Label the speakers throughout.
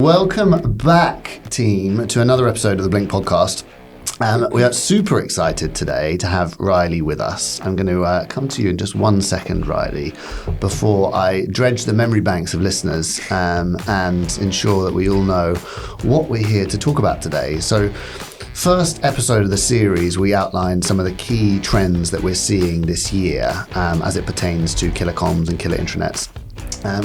Speaker 1: Welcome back, team, to another episode of the Blink podcast. We are super excited today to have Riley with us. I'm going to come to you in just 1 second, Riley, before I dredge the memory banks of listeners and ensure that we all know what we're here to talk about today. So, first episode of the series, we outlined some of the key trends that we're seeing this year as it pertains to killer comms and killer intranets.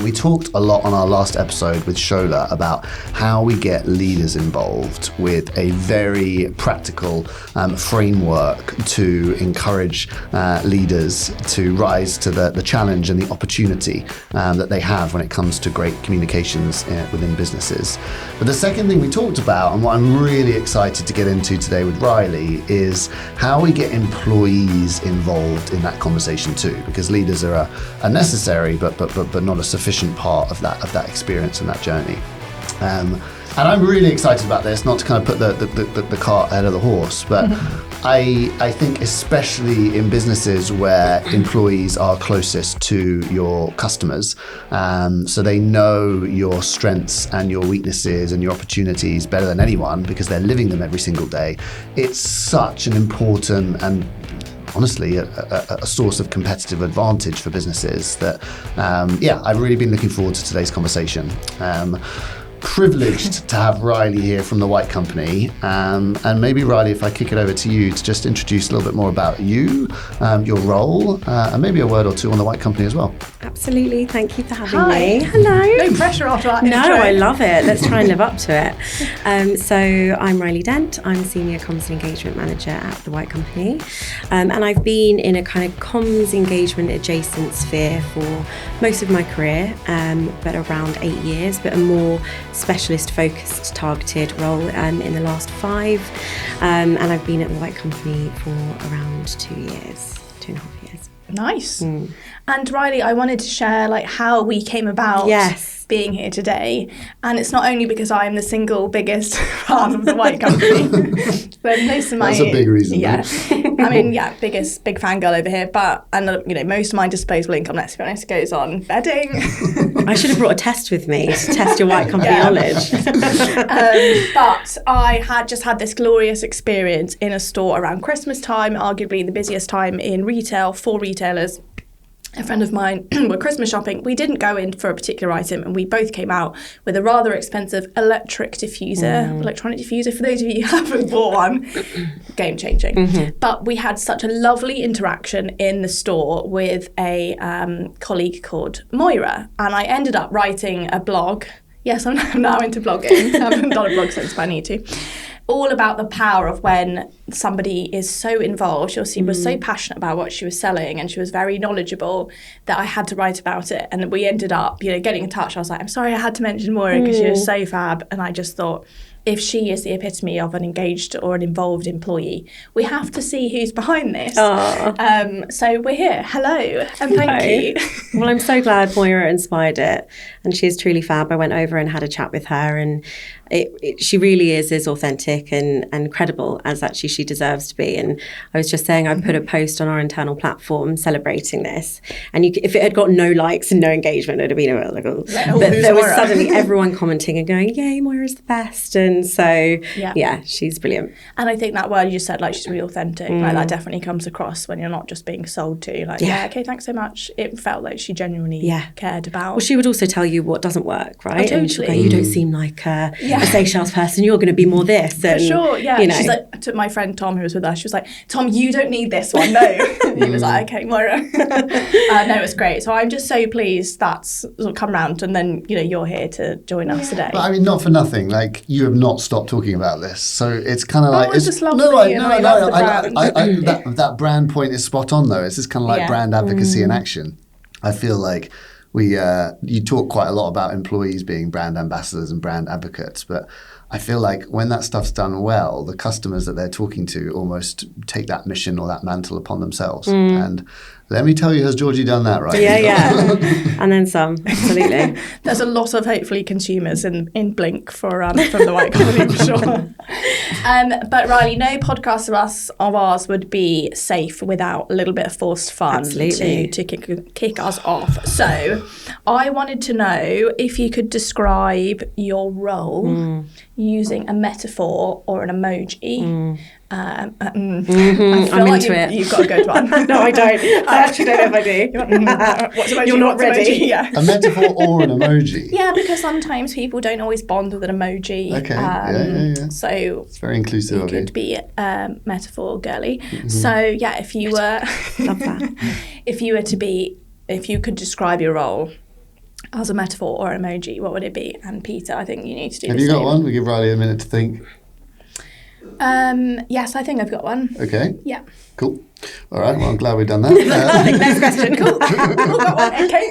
Speaker 1: We talked a lot on our last episode with Shola about how we get leaders involved with a very practical framework to encourage leaders to rise to the challenge and the opportunity that they have when it comes to great communications within businesses. But the second thing we talked about, and what I'm really excited to get into today with Riley, is how we get employees involved in that conversation too, because leaders are necessary, but not a sufficient part of that experience and that journey. And I'm really excited about this, not to kind of put the cart ahead of the horse, but I think especially in businesses where employees are closest to your customers, so they know your strengths and your weaknesses and your opportunities better than anyone because they're living them every single day. It's such an important and honestly, a source of competitive advantage for businesses that, I've really been looking forward to today's conversation. Privileged to have Riley here from The White Company. And maybe, Riley, if I kick it over to you to just introduce a little bit more about you, your role, and maybe a word or two on The White Company as well.
Speaker 2: Absolutely. Thank you for having me.
Speaker 3: Hello. No pressure after that intro.
Speaker 2: No, I love it. Let's try and live up to it. So I'm Riley Dent. I'm Senior Comms and Engagement Manager at The White Company. And I've been in a kind of comms engagement adjacent sphere for most of my career, but around 8 years, but a more specialist focused targeted role in the last 5. And I've been at The White Company for around 2 years, 2.5 years.
Speaker 3: Nice. And Riley, I wanted to share how we came about being here today. And it's not only because I am the single biggest fan of The White Company, but most of my...
Speaker 1: That's a big reason.
Speaker 3: Yeah. I mean, big fangirl over here. But, most of my disposable income, let's be honest, goes on bedding.
Speaker 2: I should have brought a test with me to test your White Company knowledge.
Speaker 3: But I had just had this glorious experience in a store around Christmas time, arguably the busiest time in retail for retailers. A friend of mine were Christmas shopping. We didn't go in for a particular item, and we both came out with a rather expensive electronic diffuser. For those of you who haven't bought one, game changing. But we had such a lovely interaction in the store with a colleague called Moira, and I ended up writing a blog. Yes, I'm now into blogging. I haven't done a blog since, but I need to. All about the power of when somebody is so involved. She was so passionate about what she was selling, and she was very knowledgeable that I had to write about it. And we ended up, getting in touch. I was like, I'm sorry I had to mention Moira because she was so fab. And I just thought, if she is the epitome of an engaged or an involved employee, we have to see who's behind this. So we're here. Hello, and thank you.
Speaker 2: Well, I'm so glad Moira inspired it, and she is truly fab. I went over and had a chat with her, and she really is authentic and credible as actually she deserves to be. And I was just saying, I put a post on our internal platform celebrating this, and if it had got no likes and no engagement, it would have been a little. But there was suddenly everyone commenting and going, "Yay, Moira's the best!" And so, she's brilliant.
Speaker 3: And I think that word you just said, she's really authentic, that definitely comes across when you're not just being sold to, okay, thanks so much. It felt like she genuinely cared about.
Speaker 2: Well, she would also tell you what doesn't work, right?
Speaker 3: Oh, totally.
Speaker 2: And she'll go, you don't seem like a sales person, you're going to be more this. And,
Speaker 3: for sure, yeah. She's like, to my friend Tom, who was with us, she was like, Tom, you don't need this one, no. He was like, okay, Moira. No, it's great. So I'm just so pleased that's sort of come round, and then, you're here to join us today.
Speaker 1: But I mean, not for nothing, you have not stopped talking about this. So it's kind of
Speaker 3: it's just lovely.
Speaker 1: That brand point is spot on, though. It's just kind of brand advocacy in action. I feel like you talk quite a lot about employees being brand ambassadors and brand advocates, but I feel like when that stuff's done well, the customers that they're talking to almost take that mission or that mantle upon themselves. And Let me tell you, has Georgie done that right?
Speaker 2: Yeah. And then some, absolutely.
Speaker 3: There's a lot of hopefully consumers in Blink for from the White Company for sure. But Riley, no podcast of ours would be safe without a little bit of forced fun
Speaker 2: Absolutely.
Speaker 3: to kick us off. So I wanted to know if you could describe your role using a metaphor or an emoji. I feel
Speaker 2: I'm
Speaker 3: like
Speaker 2: into it.
Speaker 3: You've got a good one.
Speaker 2: No, I don't. I actually don't know if I do.
Speaker 3: What's emoji?
Speaker 2: You're not
Speaker 3: What's
Speaker 2: ready.
Speaker 3: Emoji? Yeah.
Speaker 1: A metaphor or an emoji?
Speaker 3: Yeah, because sometimes people don't always bond with an emoji.
Speaker 1: Okay, yeah.
Speaker 3: So
Speaker 1: It's very inclusive
Speaker 3: it
Speaker 1: of you.
Speaker 3: could be metaphor girly. So yeah, if you were
Speaker 2: Love that.
Speaker 3: if you could describe your role as a metaphor or an emoji, what would it be? And Peter, I think you need to do
Speaker 1: Have
Speaker 3: the
Speaker 1: you got
Speaker 3: same.
Speaker 1: one? We'll give Riley a minute to think.
Speaker 3: Yes, I think I've got one.
Speaker 1: Okay,
Speaker 3: Yeah.
Speaker 1: cool. All right, well, I'm glad we've done that.
Speaker 3: Next question. Cool. Got one. Okay.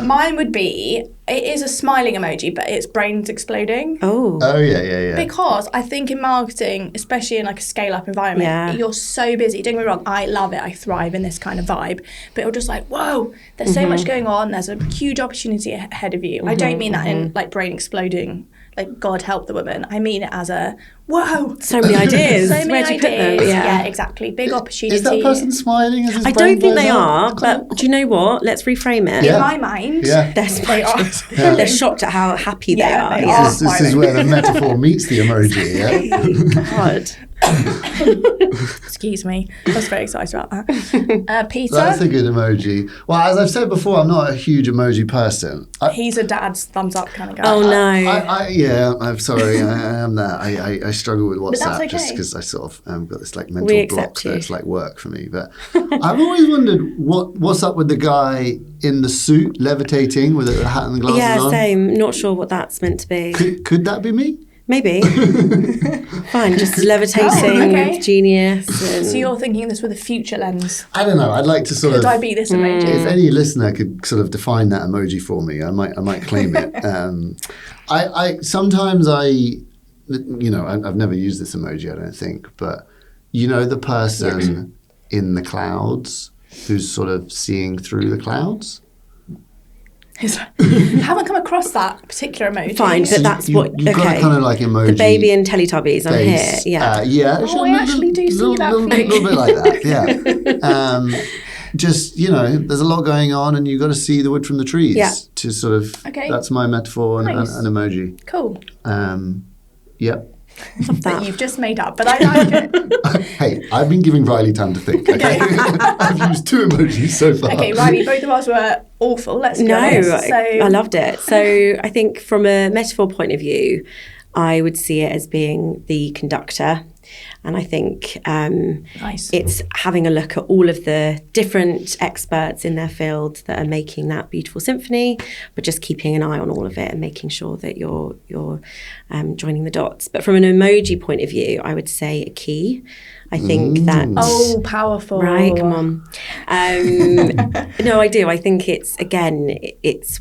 Speaker 3: Mine would be, it is a smiling emoji, but it's brains exploding.
Speaker 2: Oh.
Speaker 1: Oh, yeah.
Speaker 3: Because I think in marketing, especially in like a scale-up environment, you're so busy. Don't get me wrong, I love it. I thrive in this kind of vibe. But you're just like, whoa, there's so much going on. There's a huge opportunity ahead of you. I don't mean that in like brain exploding, like God help the woman. I mean it as a, whoa.
Speaker 2: So many ideas.
Speaker 3: So many
Speaker 2: Where do you put them?
Speaker 3: ideas. Yeah, exactly. Big opportunity.
Speaker 1: Is that person smiling as his
Speaker 2: I
Speaker 1: brain
Speaker 2: don't think
Speaker 1: blows
Speaker 2: they
Speaker 1: up?
Speaker 2: are, but do you know what? Let's reframe it.
Speaker 1: Yeah.
Speaker 3: In my mind,
Speaker 1: Yeah.
Speaker 2: They're
Speaker 3: they are.
Speaker 2: They're shocked at how happy they
Speaker 3: Yeah,
Speaker 2: are.
Speaker 3: they
Speaker 2: Yeah.
Speaker 3: are.
Speaker 1: This is where the metaphor meets the emoji, yeah?
Speaker 2: God.
Speaker 3: Excuse me. I was very excited about that. Peter,
Speaker 1: That's a good emoji. Well, as I've said before, I'm not a huge emoji person.
Speaker 3: he's a dad's thumbs up kind of guy.
Speaker 2: Oh no.
Speaker 1: Yeah, I'm sorry, I am that. I struggle with
Speaker 3: that's
Speaker 1: WhatsApp
Speaker 3: okay.
Speaker 1: just because I sort of got this like
Speaker 2: We
Speaker 1: mental
Speaker 2: accept
Speaker 1: block
Speaker 2: you.
Speaker 1: that's like work for me. But I've always wondered what's up with the guy in the suit levitating with a hat and glasses
Speaker 2: Yeah,
Speaker 1: on.
Speaker 2: same. Not sure what that's meant to be.
Speaker 1: Could that be me?
Speaker 2: Maybe. Fine, just levitating,
Speaker 3: Oh, okay.
Speaker 2: genius. And
Speaker 3: So you're thinking this with a future lens.
Speaker 1: I don't know. I'd like to sort
Speaker 3: Could
Speaker 1: of.
Speaker 3: I be this emoji?
Speaker 1: If any listener could sort of define that emoji for me, I might claim it. I sometimes I've never used this emoji, I don't think, but the person in the clouds who's sort of seeing through the clouds.
Speaker 3: Haven't come across that particular emoji.
Speaker 2: Fine, but that's what.
Speaker 1: You've got
Speaker 2: Okay.
Speaker 1: a kind of like emoji.
Speaker 2: The baby and Teletubbies. I'm here.
Speaker 1: face.
Speaker 2: Yeah.
Speaker 1: Yeah.
Speaker 3: Oh, I actually do see that
Speaker 1: Little
Speaker 3: for you.
Speaker 1: bit like that. Yeah. Just there's a lot going on, and you've got to see the wood from the trees.
Speaker 2: Yeah.
Speaker 1: To sort of.
Speaker 3: Okay.
Speaker 1: That's my metaphor and
Speaker 3: Nice.
Speaker 1: an emoji.
Speaker 3: Cool.
Speaker 1: Yep.
Speaker 2: Love
Speaker 3: That
Speaker 2: that.
Speaker 3: you've just made up, but I like it.
Speaker 1: Hey, I've been giving Riley time to think. Okay. I've used 2 emojis so far.
Speaker 3: Okay, Riley, both of us were awful. Let's be
Speaker 2: No,
Speaker 3: honest. So
Speaker 2: I loved it. So I think from a metaphor point of view, I would see it as being the conductor. And I think
Speaker 3: Nice.
Speaker 2: it's having a look at all of the different experts in their field that are making that beautiful symphony, but just keeping an eye on all of it and making sure that you're joining the dots. But from an emoji point of view, I would say a key. I think that...
Speaker 3: Oh, powerful.
Speaker 2: Right, come on. No, I do. I think it's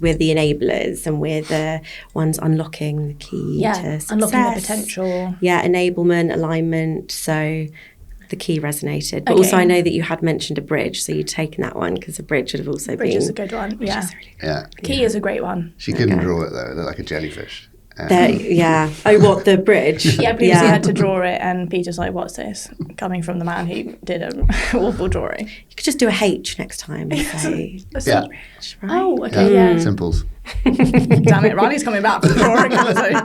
Speaker 2: we're the enablers and we're the ones unlocking the key to success.
Speaker 3: unlocking the potential.
Speaker 2: Yeah, enablement, alignment. So the key resonated. But
Speaker 3: Okay.
Speaker 2: also I know that you had mentioned a bridge, so you'd taken that one because a bridge would have also
Speaker 3: Bridge
Speaker 2: been...
Speaker 3: is a good one. Yeah.
Speaker 1: Yeah.
Speaker 3: Key is a great one.
Speaker 1: She couldn't
Speaker 2: Okay.
Speaker 1: draw it though. It looked like a jellyfish.
Speaker 2: Yeah. Oh, what, the bridge?
Speaker 3: Yeah, previously had to draw it, and Peter's like, "What's this?" Coming from the man who did an awful drawing.
Speaker 2: You could just do a H next time and say...
Speaker 1: Yeah.
Speaker 2: Bridge, right?
Speaker 3: Oh, okay, yeah.
Speaker 1: Simples.
Speaker 3: Damn it, Riley's coming back for the drawing episode.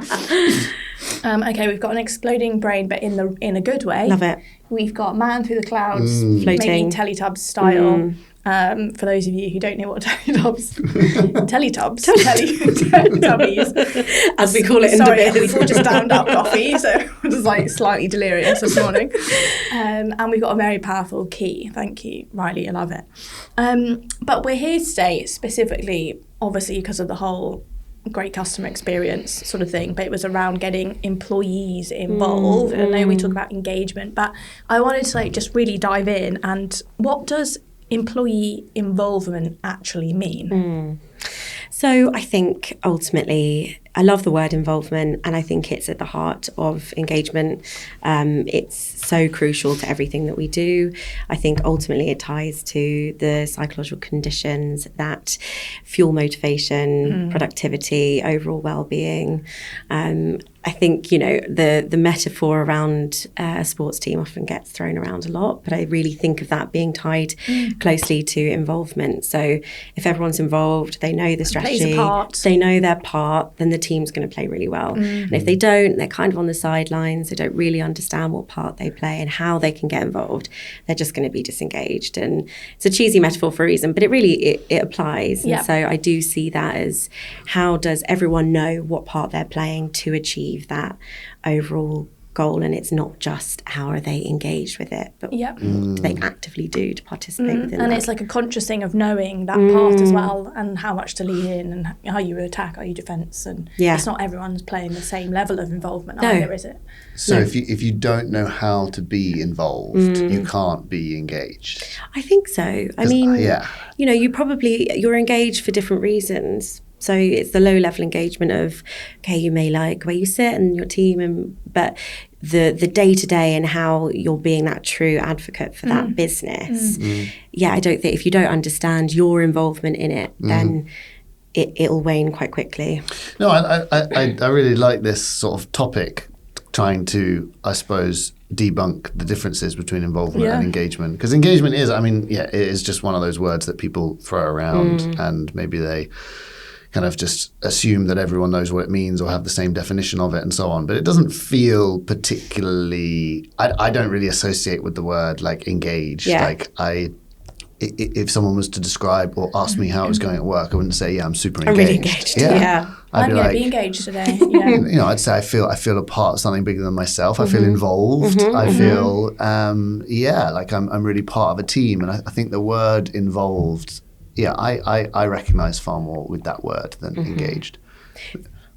Speaker 3: Okay, we've got an exploding brain, but in a good way.
Speaker 2: Love it.
Speaker 3: We've got man through the clouds,
Speaker 2: Floating.
Speaker 3: maybe Teletubs style. For those of you who don't know what Teletubs, Teletubbies,
Speaker 2: As we call it in
Speaker 3: sorry,
Speaker 2: the biz.
Speaker 3: we've all just downed up coffee, so we're just like slightly delirious this morning. And we've got a very powerful key. Thank you, Riley, I love it. But we're here today specifically, obviously, because of the whole great customer experience sort of thing, but it was around getting employees involved. And I know we talk about engagement, but I wanted to just really dive in. And what does employee involvement actually mean?
Speaker 2: So I think ultimately I love the word involvement, and I think it's at the heart of engagement. It's so crucial to everything that we do. I think ultimately it ties to the psychological conditions that fuel motivation, productivity, overall well-being. I think, the metaphor around a sports team often gets thrown around a lot, but I really think of that being tied closely to involvement. So if everyone's involved, they know the strategy, they know their part, then the team's going to play really well. And if they don't, they're kind of on the sidelines, they don't really understand what part they play and how they can get involved, they're just going to be disengaged. And it's a cheesy metaphor for a reason, but it applies. And so I do see that as, how does everyone know what part they're playing to achieve that overall goal? And it's not just how are they engaged with it, but what do they actively do to participate within
Speaker 3: and
Speaker 2: that.
Speaker 3: it's like a conscious thing of knowing that part as well, and how much to lean in, and how you attack, how you defence, and it's not everyone's playing the same level of involvement either, is it?
Speaker 1: So if you don't know how to be involved, you can't be engaged.
Speaker 2: I think so. I mean, you're engaged for different reasons. So it's the low level engagement of, okay, you may like where you sit and your team, but the day to day and how you're being that true advocate for that business. I don't think, if you don't understand your involvement in it, then it'll wane quite quickly.
Speaker 1: No, I really like this sort of topic, trying to, I suppose, debunk the differences between involvement and engagement. Because engagement is, it is just one of those words that people throw around, and maybe they kind of just assume that everyone knows what it means or have the same definition of it and so on. But it doesn't feel particularly, I don't really associate with the word like engaged. Like if someone was to describe or ask me how it was going at work, I wouldn't say, I'm super engaged.
Speaker 2: I'm really engaged.
Speaker 3: I'm going to be engaged today.
Speaker 1: I'd say I feel a part of something bigger than myself. I feel involved. I feel, like I'm really part of a team. And I think the word involved, I recognise far more with that word than engaged.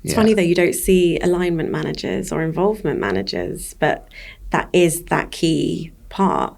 Speaker 2: It's funny though, you don't see alignment managers or involvement managers, but that is that key part.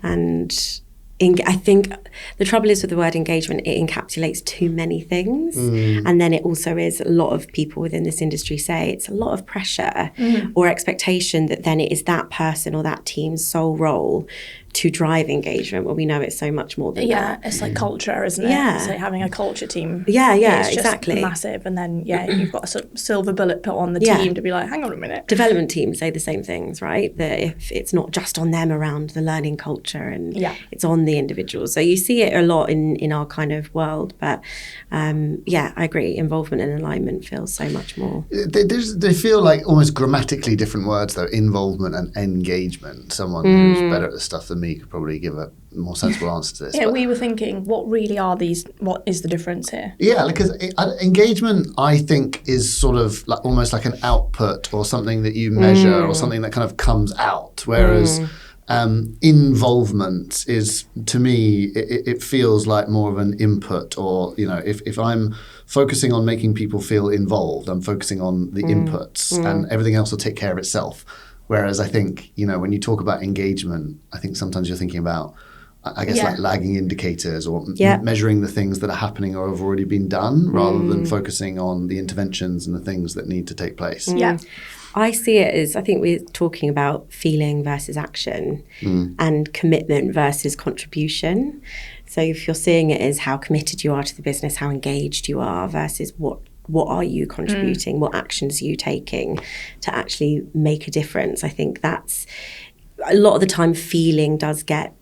Speaker 2: And I think the trouble is with the word engagement, it encapsulates too many things. And then it also is, a lot of people within this industry say it's a lot of pressure or expectation that then it is that person or that team's sole role to drive engagement, well, we know it's so much more than that.
Speaker 3: It's like culture, isn't it?
Speaker 2: Yeah.
Speaker 3: It's like having a culture team.
Speaker 2: It's
Speaker 3: exactly. Just massive. And then, you've got a sort of silver bullet put on the team to be like, hang on a minute.
Speaker 2: Development teams say the same things, right? That if it's not just on them around the learning culture and it's on the individuals. So you see it a lot in our kind of world. But I agree. Involvement and alignment feels so much more.
Speaker 1: They feel like almost grammatically different words, though. Involvement and engagement. Someone who's better at the stuff than me could probably give a more sensible answer to this.
Speaker 3: We were thinking, what really are these? What is the difference here?
Speaker 1: Because engagement, I think, is sort of like almost like an output or something that you measure or something that kind of comes out, whereas involvement is, to me, it feels like more of an input, or if I'm focusing on making people feel involved, I'm focusing on the inputs, and everything else will take care of itself. Whereas I think, when you talk about engagement, I think sometimes you're thinking about, I guess, like lagging indicators or measuring the things that are happening or have already been done, rather than focusing on the interventions and the things that need to take place.
Speaker 2: I see it as, I think we're talking about feeling versus action and commitment versus contribution. So if you're seeing it as how committed you are to the business, how engaged you are, versus what are you contributing, what actions are you taking to actually make a difference. I think that's, a lot of the time, feeling does get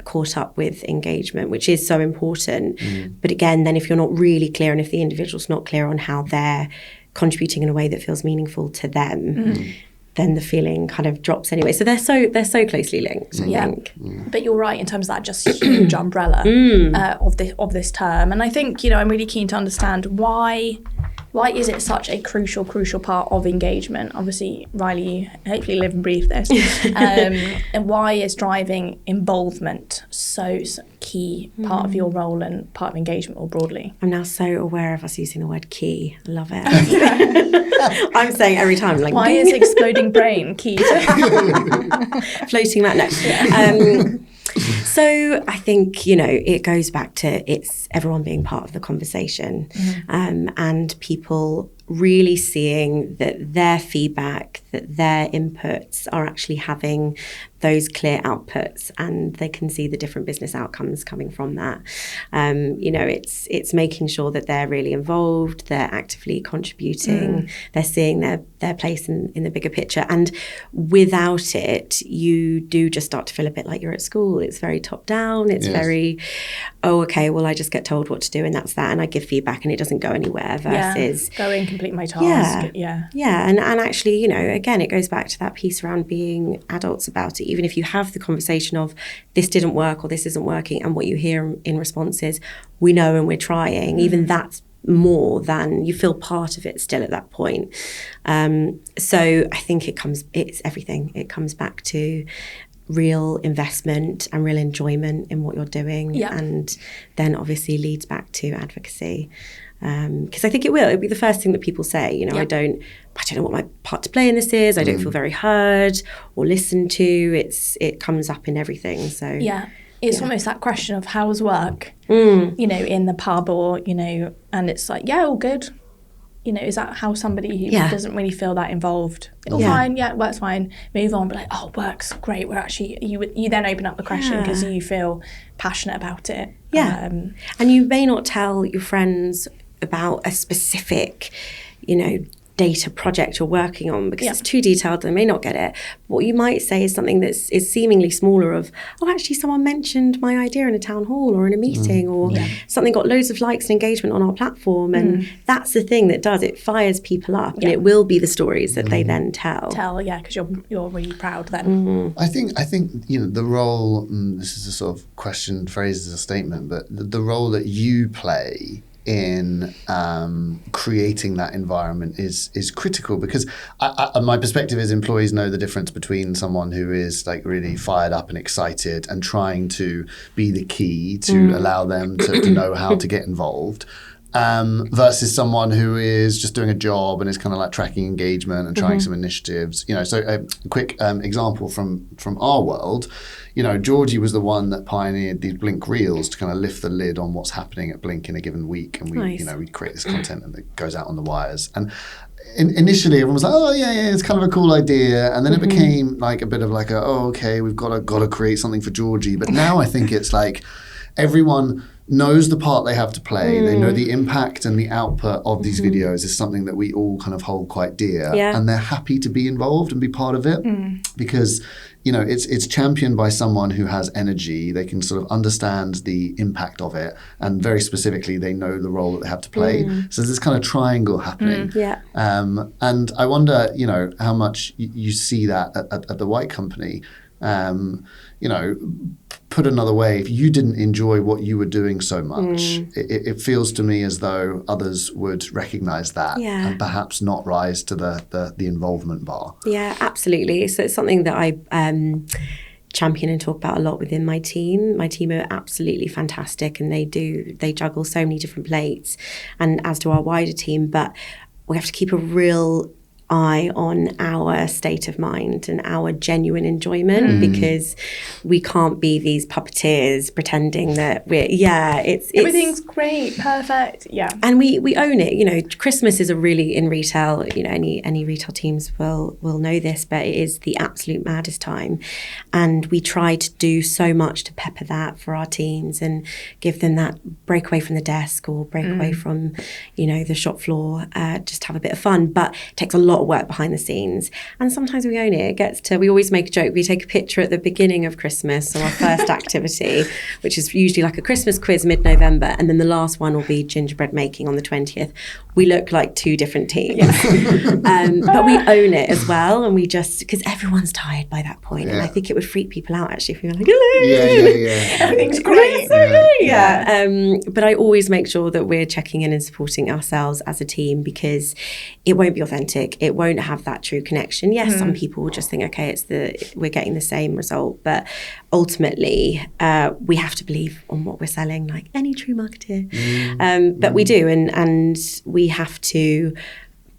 Speaker 2: caught up with engagement, which is so important. But again, then if you're not really clear, and if the individual's not clear on how they're contributing in a way that feels meaningful to them, then the feeling kind of drops anyway. So they're so closely linked, I think.
Speaker 3: But you're right in terms of that just huge umbrella of this term. And I think, I'm really keen to understand why is it such a crucial part of engagement? Obviously, Riley, hopefully live and breathe this. And why is driving involvement so key part of your role and part of engagement more broadly?
Speaker 2: I'm now so aware of us using the word key. I love it. I'm saying every time, like,
Speaker 3: why is exploding brain key?
Speaker 2: Floating that next. So I think, it goes back to it's everyone being part of the conversation, and people really seeing that their feedback, that their inputs are actually having those clear outputs, and they can see the different business outcomes coming from that. It's making sure that they're really involved, they're actively contributing, they're seeing their place in the bigger picture. And without it, you do just start to feel a bit like you're at school. It's very top down. It's very, I just get told what to do and that's that. And I give feedback and it doesn't go anywhere versus
Speaker 3: go in, complete my task.
Speaker 2: Yeah. And actually, again, it goes back to that piece around being adults about it. Even if you have the conversation of this didn't work or this isn't working, and what you hear in response is we know and we're trying, even that's more than you feel part of it still at that point. So I think it's everything. It comes back to real investment and real enjoyment in what you're doing, and then obviously leads back to advocacy. Because I think it'll be the first thing that people say, I don't know what my part to play in this is. I don't feel very heard or listened to. It comes up in everything. So
Speaker 3: it's almost that question of how's work, in the pub or, and it's like, all good. Is that how somebody who doesn't really feel that involved? Fine, work's fine. Move on, but like, work's great. We're actually, you then open up the question because you feel passionate about it.
Speaker 2: Yeah. And you may not tell your friends about a specific, data project you're working on because it's too detailed, they may not get it. What you might say is something is seemingly smaller of, actually someone mentioned my idea in a town hall or in a meeting, or something got loads of likes and engagement on our platform, and that's the thing that does it, fires people up, and it will be the stories that they then tell,
Speaker 3: because you're really proud then.
Speaker 1: I think the role, this is a sort of question phrased as a statement, but the role that you play in creating that environment is critical, because my perspective is employees know the difference between someone who is like really fired up and excited and trying to be the key to allow them to know how to get involved, versus someone who is just doing a job and is kind of like tracking engagement and trying some initiatives. So a quick example from our world. Georgie was the one that pioneered these Blink Reels to kind of lift the lid on what's happening at Blink in a given week, and we create this content and it goes out on the wires. And initially, everyone was like, it's kind of a cool idea, and then it became like a bit of like we've got to create something for Georgie. But now I think it's like everyone knows the part they have to play. They know the impact and the output of these videos is something that we all kind of hold quite dear, and they're happy to be involved and be part of it because it's championed by someone who has energy. They can sort of understand the impact of it, and very specifically they know the role that they have to play. So there's this kind of triangle happening. And I wonder how much you see that at the White Company. Put another way, if you didn't enjoy what you were doing so much, it feels to me as though others would recognise that and perhaps not rise to the involvement bar. Yeah,
Speaker 2: absolutely. So it's something that I champion and talk about a lot within my team. My team are absolutely fantastic, and they juggle so many different plates, and as do our wider team. But we have to keep a real eye on our state of mind and our genuine enjoyment, because we can't be these puppeteers pretending that
Speaker 3: everything's great, perfect,
Speaker 2: and we own it. Christmas is a really, in retail, any retail teams will know this, but it is the absolute maddest time, and we try to do so much to pepper that for our teams and give them that break away from the desk or break away from the shop floor, just have a bit of fun. But it takes a lot of work behind the scenes, and sometimes we own it. We always make a joke. We take a picture at the beginning of Christmas or our first activity, which is usually like a Christmas quiz mid-November, and then the last one will be gingerbread making on the 20th. We look like two different teams, but we own it as well, and we just, because everyone's tired by that point, and I think it would freak people out actually if we were like, hello,
Speaker 3: everything's great,
Speaker 2: but I always make sure that we're checking in and supporting ourselves as a team, because it won't be authentic. It won't have that true connection. Yes, some people will just think, okay, we're getting the same result, but ultimately we have to believe on what we're selling, like any true marketer. But we do, and we have to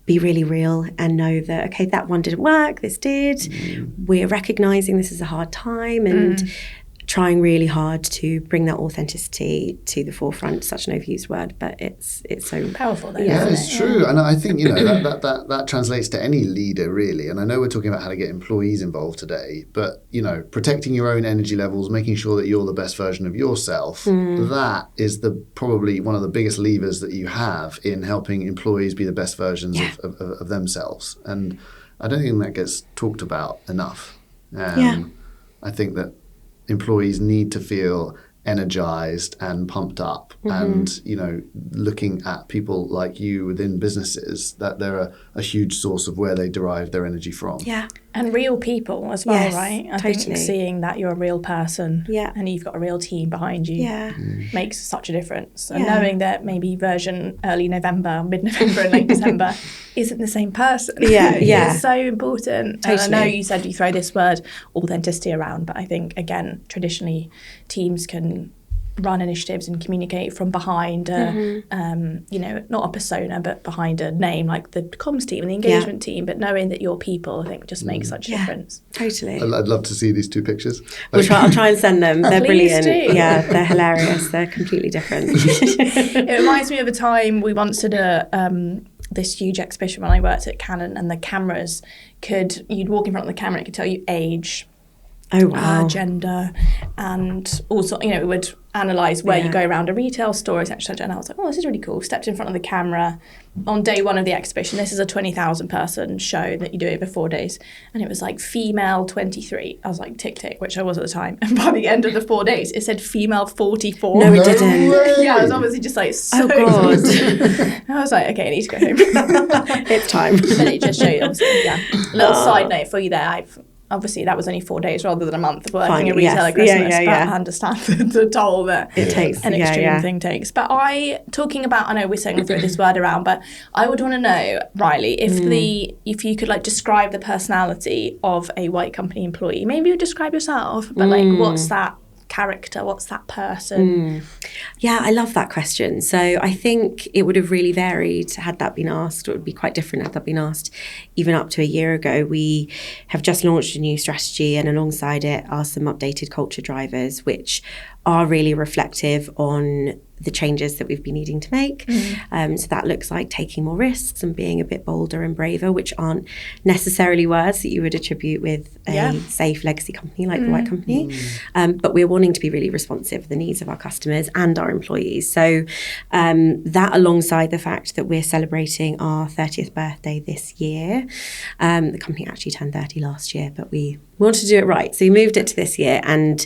Speaker 2: be really real and know that, okay, that one didn't work, this did. We're recognizing this is a hard time, and trying really hard to bring that authenticity to the forefront. Such an overused word, but it's so
Speaker 3: powerful though.
Speaker 1: Yeah,
Speaker 3: isn't
Speaker 1: it's
Speaker 3: it?
Speaker 1: true. And I think, that translates to any leader, really. And I know we're talking about how to get employees involved today, but, protecting your own energy levels, making sure that you're the best version of yourself, that is probably one of the biggest levers that you have in helping employees be the best versions of themselves. And I don't think that gets talked about enough. I think that employees need to feel energized and pumped up, and looking at people like you within businesses, that they're a huge source of where they derive their energy from.
Speaker 3: And real people as well,
Speaker 2: Yes,
Speaker 3: right? I
Speaker 2: totally.
Speaker 3: think seeing that you're a real person and you've got a real team behind you makes such a difference. And knowing that maybe version early November, mid-November and late December isn't the same person. It's so important.
Speaker 2: Totally.
Speaker 3: And I know you said you throw this word authenticity around, but I think, again, traditionally teams can run initiatives and communicate from behind not a persona, but behind a name, like the comms team and the engagement team. But knowing that you're people, I think, just makes such a difference.
Speaker 2: Totally.
Speaker 1: I'd love to see these two pictures.
Speaker 2: I'll try and send them. They're
Speaker 3: Please
Speaker 2: brilliant.
Speaker 3: do.
Speaker 2: Yeah, they're hilarious. They're completely different.
Speaker 3: It reminds me of a time we once did this huge exhibition when I worked at Canon, and the cameras you'd walk in front of the camera, it could tell you age,
Speaker 2: Oh, wow.
Speaker 3: gender, and also, it would analyse where you go around a retail store, etc. And I was like, oh, this is really cool. Stepped in front of the camera on day one of the exhibition. This is a 20,000 person show that you do over 4 days. And it was like female 23. I was like, tick, tick, which I was at the time. And by the end of the 4 days, it said female 44.
Speaker 2: No, it didn't.
Speaker 3: Yeah, I was obviously just like, so
Speaker 2: Oh, God.
Speaker 3: exhausted. I was like, okay, I need to go home.
Speaker 2: It's time.
Speaker 3: But it just showed, obviously, little side note for you there. Obviously, that was only 4 days rather than a month of working at retail at Christmas. But I understand the toll that
Speaker 2: it takes.
Speaker 3: an extreme thing takes. But I know we're saying through this word around, but I would want to know, Riley, if you could describe the personality of a White Company employee. Maybe you describe yourself, but what's that character? What's that person?
Speaker 2: Yeah, I love that question. So I think it would have really varied had that been asked. It would be quite different had that been asked even up to a year ago. We have just launched a new strategy, and alongside it are some updated culture drivers, which are really reflective on the changes that we've been needing to make. So that looks like taking more risks and being a bit bolder and braver, which aren't necessarily words that you would attribute with a safe legacy company like the White Company. But we're wanting to be really responsive to the needs of our customers and our employees. So that, alongside the fact that we're celebrating our 30th birthday this year, the company actually turned 30 last year, but we wanted to do it right. So we moved it to this year, and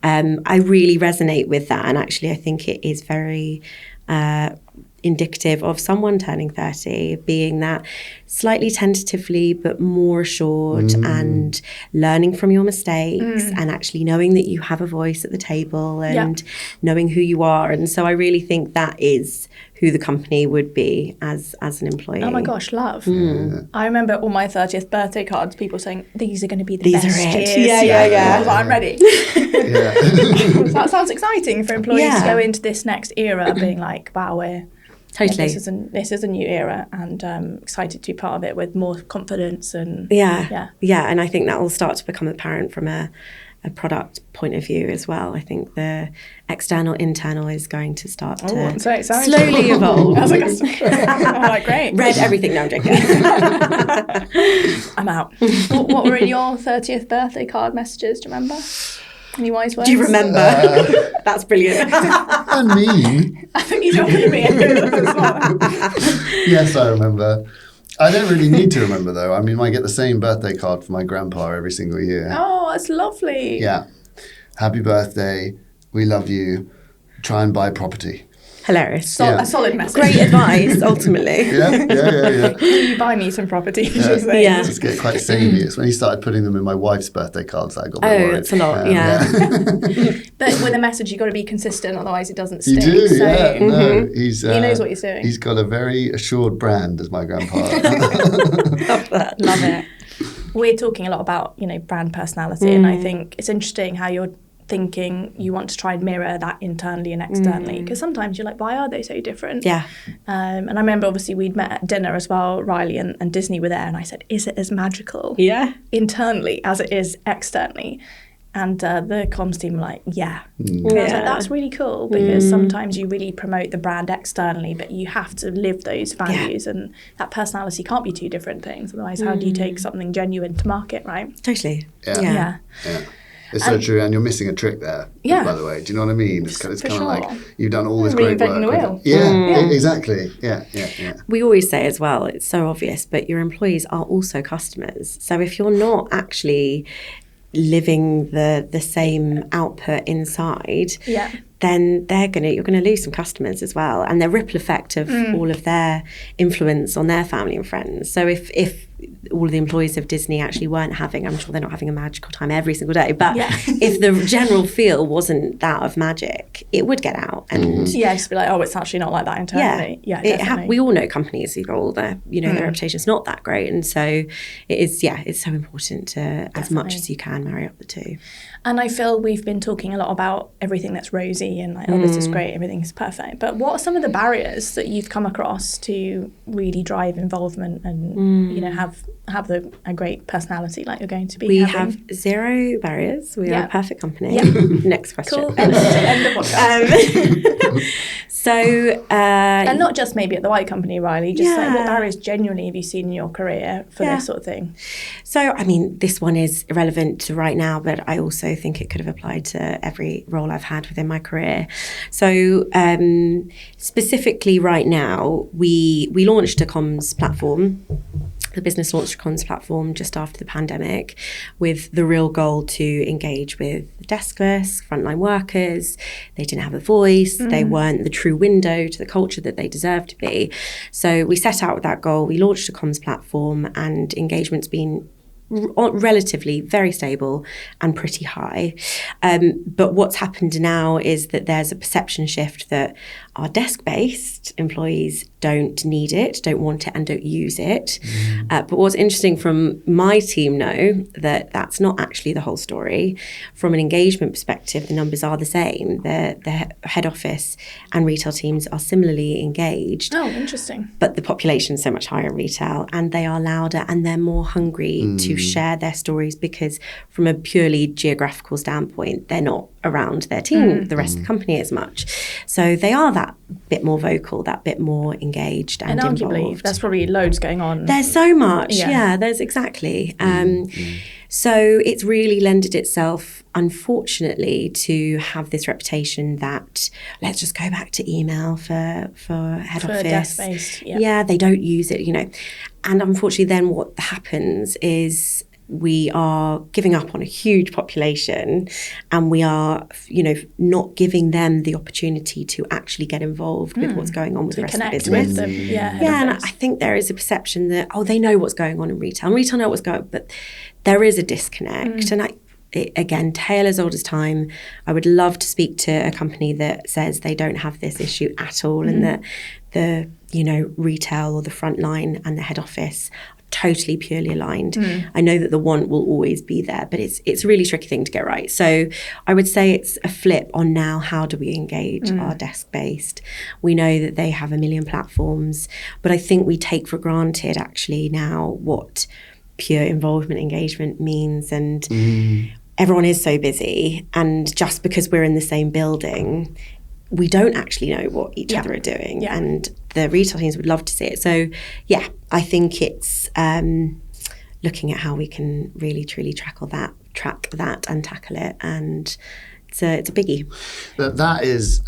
Speaker 2: I really resonate with that. And actually, I think it is very indicative of someone turning 30, being that slightly tentatively but more assured and learning from your mistakes and actually knowing that you have a voice at the table and knowing who you are. And so I really think that is who the company would be as an employee.
Speaker 3: Oh my gosh, love. I remember all my 30th birthday cards, people saying, these are going to be the
Speaker 2: These
Speaker 3: best
Speaker 2: are it.
Speaker 3: years. I was like, I'm ready.
Speaker 1: Yeah.
Speaker 3: So that sounds exciting for employees to go into this next era being like, wow,
Speaker 2: Totally.
Speaker 3: this is a new era, and excited to be part of it with more confidence and
Speaker 2: and I think that will start to become apparent from a product point of view as well. I think the external internal is going to start to slowly evolve.
Speaker 3: I was like, great.
Speaker 2: Read everything. No, I'm joking.
Speaker 3: I'm out. What were in your 30th birthday card messages? Do you remember? Any wise words?
Speaker 2: Do you remember? That's brilliant.
Speaker 1: I mean,
Speaker 3: I think he's younger than me.
Speaker 1: yes, I remember. I don't really need to remember, though. I mean, I get the same birthday card from my grandpa every single year.
Speaker 3: Oh, that's lovely.
Speaker 1: Yeah. Happy birthday. We love you. Try and buy property.
Speaker 2: Hilarious.
Speaker 3: A solid message.
Speaker 2: Great advice, ultimately.
Speaker 1: Yeah.
Speaker 3: Can you buy me some property?
Speaker 2: Yeah.
Speaker 1: Just get quite samey. It's when he started putting them in my wife's birthday cards that I got a bit worried.
Speaker 2: It's a lot,
Speaker 3: But with a message, you've got to be consistent, otherwise it doesn't
Speaker 1: You
Speaker 3: stick.
Speaker 1: do,
Speaker 3: So
Speaker 1: No,
Speaker 3: he knows what he's doing.
Speaker 1: He's got a very assured brand, as my grandpa.
Speaker 2: Love that.
Speaker 3: Love it. We're talking a lot about, brand personality, and I think it's interesting how you're thinking you want to try and mirror that internally and externally, because sometimes you're like, why are they so different?
Speaker 2: Yeah.
Speaker 3: And I remember obviously we'd met at dinner as well, Riley and Disney were there, and I said, is it as magical
Speaker 2: Yeah.
Speaker 3: internally as it is externally? And the comms team were like, yeah.
Speaker 1: Mm.
Speaker 3: And I was like, that's really cool, because sometimes you really promote the brand externally, but you have to live those values, and that personality can't be two different things. Otherwise, how do you take something genuine to market, right?
Speaker 2: Totally.
Speaker 1: Yeah. It's so true, and you're missing a trick there, by the way. Do you know what I mean? It's kind of like you've done all this great work.
Speaker 3: Reinventing the wheel.
Speaker 1: Yeah, exactly. Yeah.
Speaker 2: We always say as well, it's so obvious, but your employees are also customers. So if you're not actually living the same output inside, then you're gonna lose some customers as well, and the ripple effect of all of their influence on their family and friends. So if all of the employees of Disney actually weren't having, I'm sure they're not having a magical time every single day, but if the general feel wasn't that of magic, it would get out. And
Speaker 3: just be like, oh, it's actually not like that internally. Definitely.
Speaker 2: We all know companies who've got all their, their reputation's not that great, and so it's so important to, as much as you can, marry up the two.
Speaker 3: And I feel we've been talking a lot about everything that's rosy and like, oh, this is great, everything is perfect. But what are some of the barriers that you've come across to really drive involvement and, have a great personality like you're going to be having?
Speaker 2: Have zero barriers. We are a perfect company. Next question.
Speaker 3: Cool. End the podcast.
Speaker 2: And
Speaker 3: not just maybe at the White Company, Riley, just like what barriers genuinely have you seen in your career for this sort of thing?
Speaker 2: So, I mean, this one is irrelevant to right now, but I also think it could have applied to every role I've had within my career. So, specifically right now, we launched a comms platform. The business launched a comms platform just after the pandemic, with the real goal to engage with deskless, frontline workers. They didn't have a voice. They weren't the true window to the culture that they deserve to be. So we set out with that goal. We launched a comms platform, and engagement's been relatively very stable and pretty high. But what's happened now is that there's a perception shift that our desk-based employees don't need it, don't want it, and don't use it. But what's interesting, from my team know that that's not actually the whole story. From an engagement perspective, the numbers are the same. The head office and retail teams are similarly engaged.
Speaker 3: Oh, interesting.
Speaker 2: But the population is so much higher in retail, and they are louder and they're more hungry to share their stories, because from a purely geographical standpoint, they're not around their team, the rest of the company, as much. So they are that bit more vocal, that bit more engaged and
Speaker 3: arguably,
Speaker 2: involved.
Speaker 3: there's probably loads going on.
Speaker 2: There's so much. There's exactly. So it's really lended itself, unfortunately, to have this reputation that let's just go back to email for head office.
Speaker 3: Desk-based,
Speaker 2: they don't use it, And unfortunately, then what happens is we are giving up on a huge population, and we are, not giving them the opportunity to actually get involved with what's going on with the rest of the business.
Speaker 3: With them.
Speaker 2: And I think there is a perception that, they know what's going on in retail. And retail know what's going on, but there is a disconnect. And again, tale as old as time. I would love to speak to a company that says they don't have this issue at all, and that the retail or the front line and the head office totally purely aligned. I know that the want will always be there, but it's a really tricky thing to get right. So I would say it's a flip on now, how do we engage our desk-based? We know that they have a million platforms, but I think we take for granted actually now what pure involvement engagement means, and everyone is so busy, and just because we're in the same building, we don't actually know what each other are doing, and the retail teams would love to see it. So I think it's looking at how we can really truly track that and tackle it, and it's a biggie.
Speaker 1: That is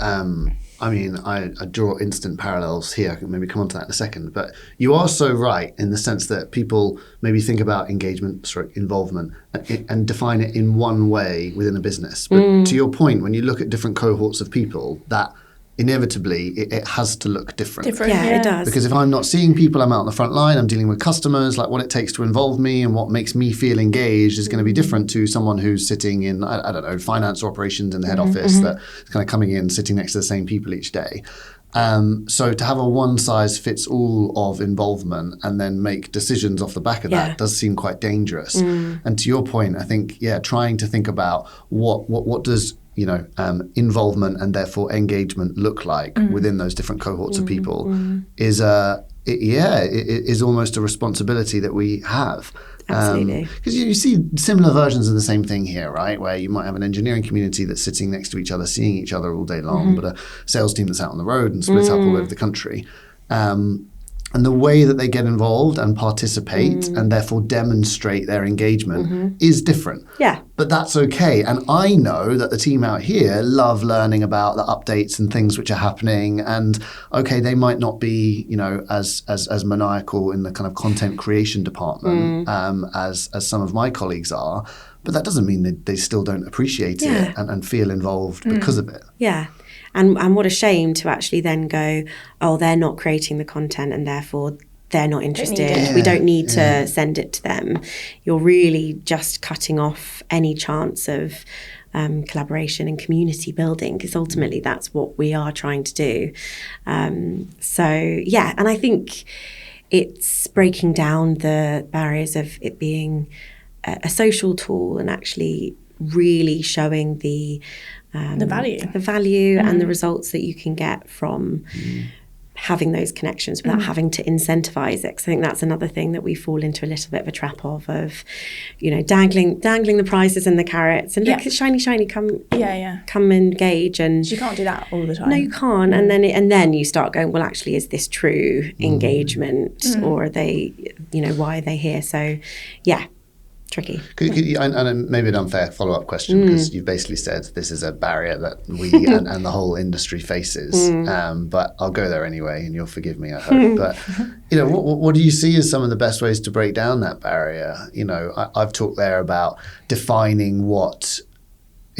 Speaker 1: I draw instant parallels here. I can maybe come on to that in a second. But you are so right in the sense that people maybe think about engagement, involvement, and define it in one way within a business. But to your point, when you look at different cohorts of people, that inevitably it has to look different.
Speaker 2: It does.
Speaker 1: Because if I'm not seeing people, I'm out on the front line, I'm dealing with customers, like what it takes to involve me and what makes me feel engaged is going to be different to someone who's sitting in, I don't know, finance or operations in the head office that's kind of coming in, sitting next to the same people each day. So to have a one-size-fits-all of involvement and then make decisions off the back of that does seem quite dangerous. And to your point, I think, trying to think about what does involvement and therefore engagement look like within those different cohorts of people is it is almost a responsibility that we have.
Speaker 2: Absolutely.
Speaker 1: Because you see similar versions of the same thing here, right? Where you might have an engineering community that's sitting next to each other, seeing each other all day long, but a sales team that's out on the road and split up all over the country. And the way that they get involved and participate and therefore demonstrate their engagement is different.
Speaker 2: Yeah.
Speaker 1: But that's okay. And I know that the team out here love learning about the updates and things which are happening. And okay, they might not be, as maniacal in the kind of content creation department as some of my colleagues are. But that doesn't mean that they still don't appreciate it and feel involved because of it.
Speaker 2: Yeah. And what a shame to actually then go, oh, they're not creating the content and therefore they're not interested. We don't need to send it to them. You're really just cutting off any chance of collaboration and community building, because ultimately that's what we are trying to do. And I think it's breaking down the barriers of it being a social tool and actually really showing the value and the results that you can get from having those connections without having to incentivize it. 'Cause I think that's another thing that we fall into a little bit of a trap of dangling the prizes and the carrots and look, it's shiny, come engage. And
Speaker 3: you can't do that all the time.
Speaker 2: No, you can't. And then you start going, well, actually, is this true engagement or are they, why are they here? So, yeah. Tricky.
Speaker 1: And maybe an unfair follow-up question, because you've basically said this is a barrier that we and the whole industry faces. But I'll go there anyway, and you'll forgive me, I hope. But what do you see as some of the best ways to break down that barrier? I've talked there about defining what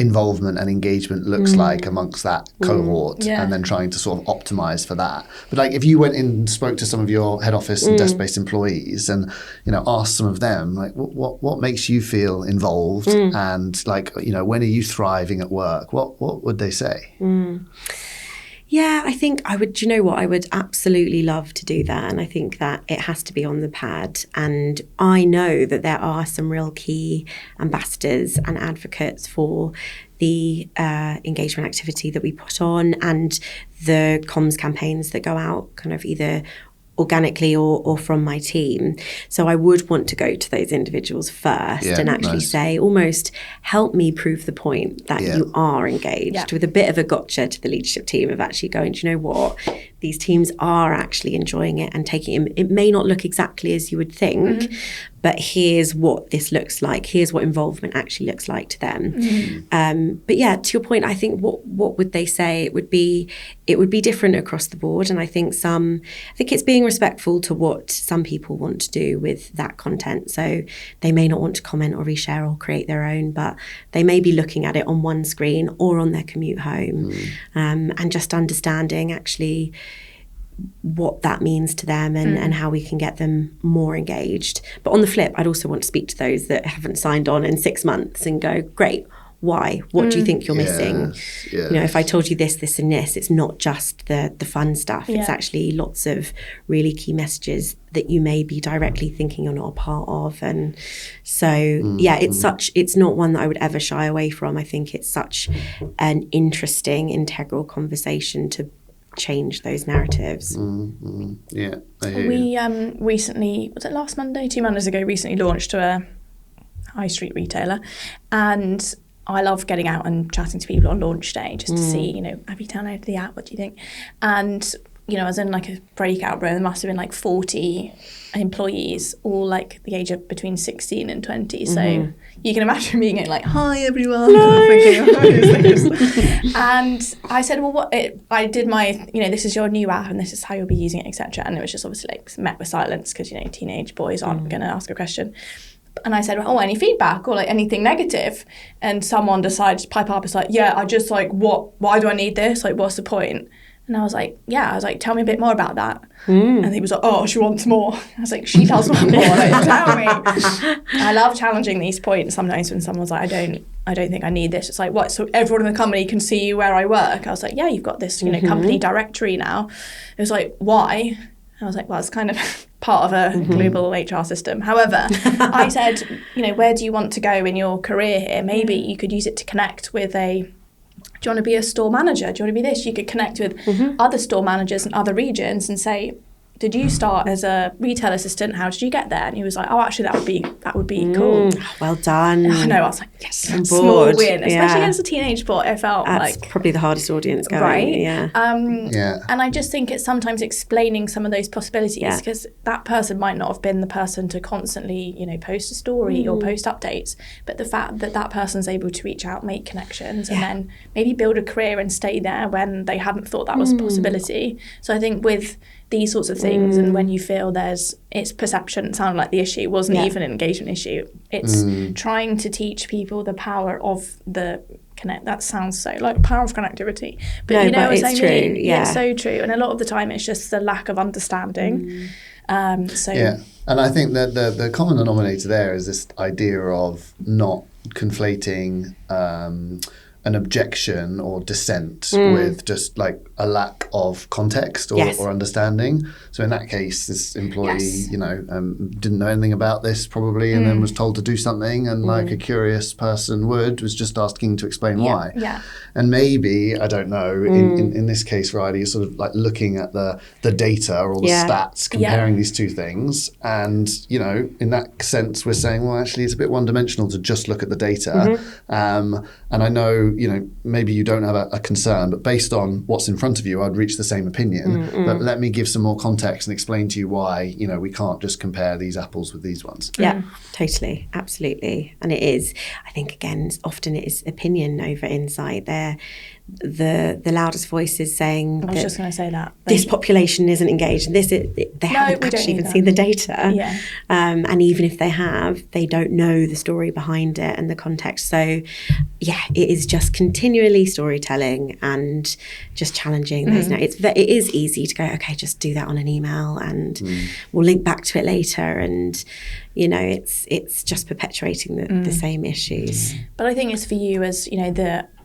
Speaker 1: involvement and engagement looks like amongst that cohort, and then trying to sort of optimize for that. But if you went in and spoke to some of your head office and desk-based employees and asked some of them what makes you feel involved and when are you thriving at work, what would they say?
Speaker 2: Yeah, I think I would, I would absolutely love to do that. And I think that it has to be on the pad. And I know that there are some real key ambassadors and advocates for the engagement activity that we put on and the comms campaigns that go out kind of either organically or from my team. So I would want to go to those individuals first and actually say, almost help me prove the point that you are engaged, with a bit of a gotcha to the leadership team of actually going, do you know what? These teams are actually enjoying it and taking it. It may not look exactly as you would think, but here's what this looks like. Here's what involvement actually looks like to them. But yeah, to your point, I think what would they say? It would be different across the board. And I think it's being respectful to what some people want to do with that content. So they may not want to comment or reshare or create their own, but they may be looking at it on one screen or on their commute home, and just understanding actually what that means to them and how we can get them more engaged. But on the flip, I'd also want to speak to those that haven't signed on in 6 months and go, great, why? What do you think you're missing?
Speaker 1: Yes.
Speaker 2: If I told you this and this, it's not just the fun stuff. It's actually lots of really key messages that you may be directly thinking you're not a part of. And so, it's not one that I would ever shy away from. I think it's such an interesting, integral conversation to change those narratives.
Speaker 1: Yeah, I hear
Speaker 3: we recently, was it last Monday, 2 Mondays ago, recently launched to a high street retailer, and I love getting out and chatting to people on launch day just to see, have you downloaded the app, what do you think? And I was in a breakout room. There must have been 40 employees, all the age of between 16 and 20. So you can imagine being hi everyone. And I said, well, I did my, this is your new app and this is how you'll be using it, etc. And it was just obviously met with silence because, teenage boys aren't going to ask a question. And I said, any feedback or anything negative? And someone decided to pipe up. It's I just why do I need this? What's the point? And I was tell me a bit more about that. And he was she wants more. I was she does want more. Tell me. I love challenging these points sometimes when someone's I don't think I need this. It's what? So everyone in the company can see where I work. I was you've got this, company directory now. It was why? And I was well, it's kind of part of a global HR system. However, I said, where do you want to go in your career here? Maybe you could use it to connect with do you want to be a store manager? Do you want to be this? You could connect with other store managers in other regions and say, did you start as a retail assistant? How did you get there? And he was like, oh, actually, that would be cool.
Speaker 2: Well done.
Speaker 3: I know. I was like, yes,
Speaker 2: On
Speaker 3: small
Speaker 2: board.
Speaker 3: win, especially
Speaker 2: Yeah.
Speaker 3: as a teenage boy. I felt
Speaker 2: That's
Speaker 3: like
Speaker 2: probably the hardest audience going.
Speaker 3: right.
Speaker 2: Yeah.
Speaker 3: And I just think it's sometimes explaining some of those possibilities
Speaker 2: Yeah.
Speaker 3: because that person might not have been the person to constantly, post a story or post updates, but the fact that that person's able to reach out, make connections, and then maybe build a career and stay there when they hadn't thought that was a possibility. So I think with these sorts of things, and when you feel it's perception, it sounded like the issue wasn't even an engagement issue. It's trying to teach people the power of the connect. That sounds so like power of connectivity, but
Speaker 2: No,
Speaker 3: you know
Speaker 2: but
Speaker 3: what I
Speaker 2: it's
Speaker 3: mean?
Speaker 2: true, yeah.
Speaker 3: It's so true, and a lot of the time it's just the lack of understanding.
Speaker 1: Yeah, and I think that the common denominator there is this idea of not conflating an objection or dissent with just like a lack of context or understanding. So in that case, this employee, didn't know anything about this probably, and then was told to do something, and like a curious person was just asking to explain why.
Speaker 3: Yeah.
Speaker 1: And maybe, I don't know, in this case, Riley, is sort of like looking at the data or the stats, comparing these two things. And, in that sense, we're saying, well, actually, it's a bit one-dimensional to just look at the data. And I know, maybe you don't have a concern, but based on what's in front of you, I'd reach the same opinion. But let me give some more context and explain to you why, we can't just compare these apples with these ones.
Speaker 2: Yeah, totally. Absolutely. And it is, I think, again, often it is opinion over insight. The loudest voice is saying
Speaker 3: I was just going to say that.
Speaker 2: this population isn't engaged. They haven't actually even seen the data.
Speaker 3: Yeah.
Speaker 2: And even if they have, they don't know the story behind it and the context. So, yeah, it is just continually storytelling and just challenging those. It is easy to go, okay, just do that on an email and we'll link back to it later. And, it's just perpetuating the same issues.
Speaker 3: But I think it's for you as,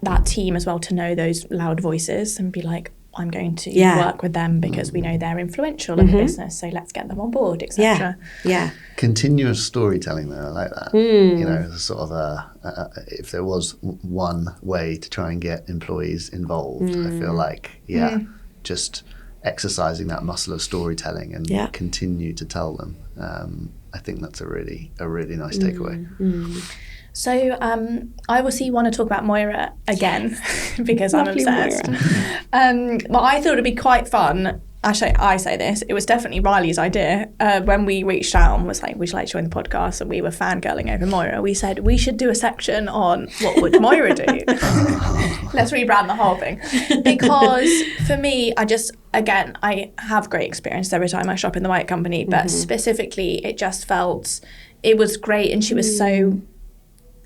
Speaker 3: that team as well to know those loud voices and be like, I'm going to work with them because we know they're influential in the business, so let's get them on board, etc.
Speaker 2: Yeah.
Speaker 1: Continuous storytelling, though, I like that. Sort of if there was one way to try and get employees involved, I feel like, just exercising that muscle of storytelling and continue to tell them. I think that's a really nice takeaway.
Speaker 3: So I obviously want to talk about Moira again because I'm obsessed. But I thought it'd be quite fun. Actually, I say this, it was definitely Riley's idea. When we reached out and was like, would you like to join the podcast? And we were fangirling over Moira. We said, we should do a section on what would Moira do? Let's rebrand the whole thing. Because for me, I have great experience every time I shop in the White Company, but specifically it just felt, it was great and she was so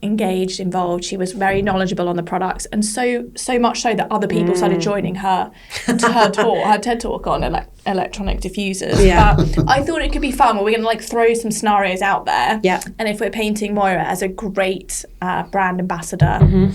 Speaker 3: engaged, involved. She was very knowledgeable on the products, and so much so that other people started joining her to her talk, her TED talk on electronic diffusers.
Speaker 2: Yeah.
Speaker 3: But I thought it could be fun. We're going to throw some scenarios out there.
Speaker 2: Yeah.
Speaker 3: And if we're painting Moira as a great brand ambassador,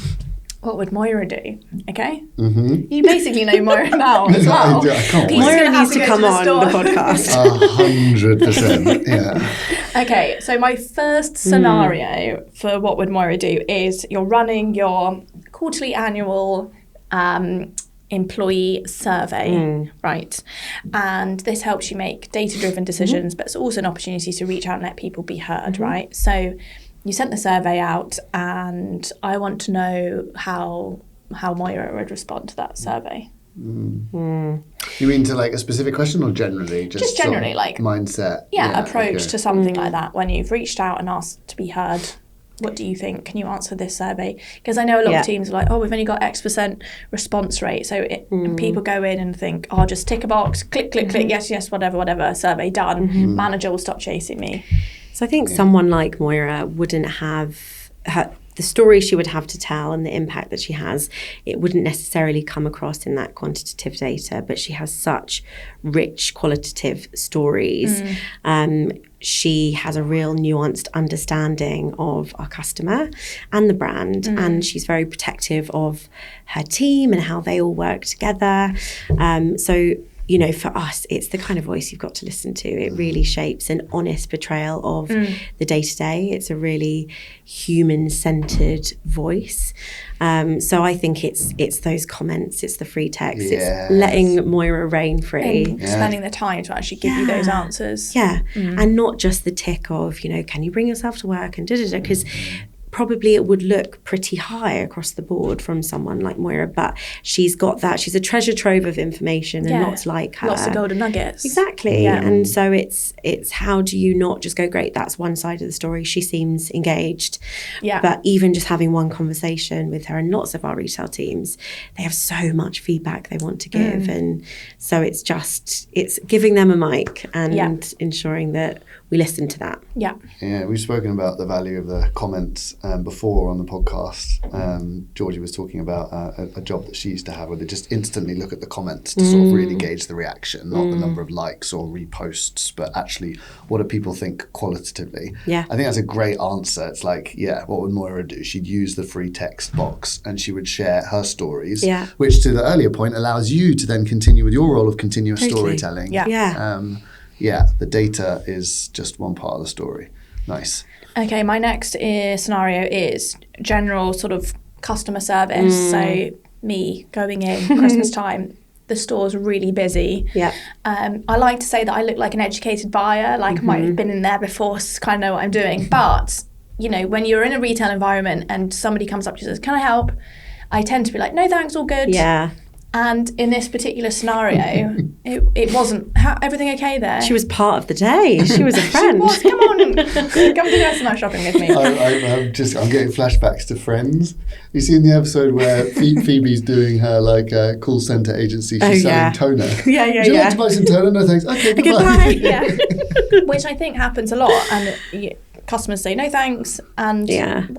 Speaker 3: what would Moira do? Okay. You basically know Moira now as well.
Speaker 1: I can't wait.
Speaker 2: Moira needs to come on the podcast.
Speaker 1: 100%. Yeah.
Speaker 3: Okay, so my first scenario for what would Moira do is you're running your quarterly annual employee survey, right? And this helps you make data-driven decisions, but it's also an opportunity to reach out and let people be heard, right? So you sent the survey out, and I want to know how Moira would respond to that survey.
Speaker 1: You mean to a specific question or generally?
Speaker 3: Just generally,
Speaker 1: mindset.
Speaker 3: Approach to something like that. When you've reached out and asked to be heard, what do you think? Can you answer this survey? Because I know a lot of teams are like, we've only got X% response rate. So and people go in and think, just tick a box, click, yes, whatever, survey done. Manager will stop chasing me.
Speaker 2: So I think someone like Moira wouldn't have the story she would have to tell and the impact that she has. It wouldn't necessarily come across in that quantitative data, but she has such rich qualitative stories. She has a real nuanced understanding of our customer and the brand, and she's very protective of her team and how they all work together. So you know, for us, it's the kind of voice you've got to listen to. It really shapes an honest portrayal of the day-to-day. It's a really human-centred voice. So I think it's those comments, it's the free text, it's letting Moira reign free.
Speaker 3: And spending the time to actually give you those answers.
Speaker 2: Yeah, and not just the tick of, you know, can you bring yourself to work and da-da-da, because probably it would look pretty high across the board from someone like Moira, but she's got that. She's a treasure trove of information and lots like her.
Speaker 3: Lots of golden nuggets.
Speaker 2: Exactly. Yeah. And so it's how do you not just go, great, that's one side of the story. She seems engaged. Yeah. But even just having one conversation with her and lots of our retail teams, they have so much feedback they want to give. And so it's giving them a mic and ensuring that we listen to that.
Speaker 3: Yeah.
Speaker 1: Yeah, we've spoken about the value of the comments before on the podcast. Georgie was talking about a job that she used to have where they just instantly look at the comments to sort of really gauge the reaction, not the number of likes or reposts, but actually what do people think qualitatively.
Speaker 2: Yeah.
Speaker 1: I think that's a great answer. It's like, what would Moira do? She'd use the free text box and she would share her stories, which to the earlier point allows you to then continue with your role of continuous storytelling.
Speaker 2: Yeah.
Speaker 1: The data is just one part of the story. Nice.
Speaker 3: Okay, my next scenario is general sort of customer service. So me going in Christmas time, the store's really busy.
Speaker 2: Yeah.
Speaker 3: I like to say that I look like an educated buyer, like I might have been in there before, so kind of know what I'm doing. But, you know, when you're in a retail environment and somebody comes up to you and says, can I help? I tend to be like, no, thanks, all good.
Speaker 2: Yeah.
Speaker 3: And in this particular scenario, it wasn't. Everything okay there?
Speaker 2: She was part of the day. She was a friend.
Speaker 3: She was. Come on, come do Christmas shopping with me.
Speaker 1: I'm getting flashbacks to Friends. You see in the episode where Phoebe's doing her call centre agency, she's selling toner.
Speaker 3: Yeah.
Speaker 1: Do you like to buy some toner? No thanks. Okay, goodbye.
Speaker 3: Yeah. Which I think happens a lot, and customers say no thanks, and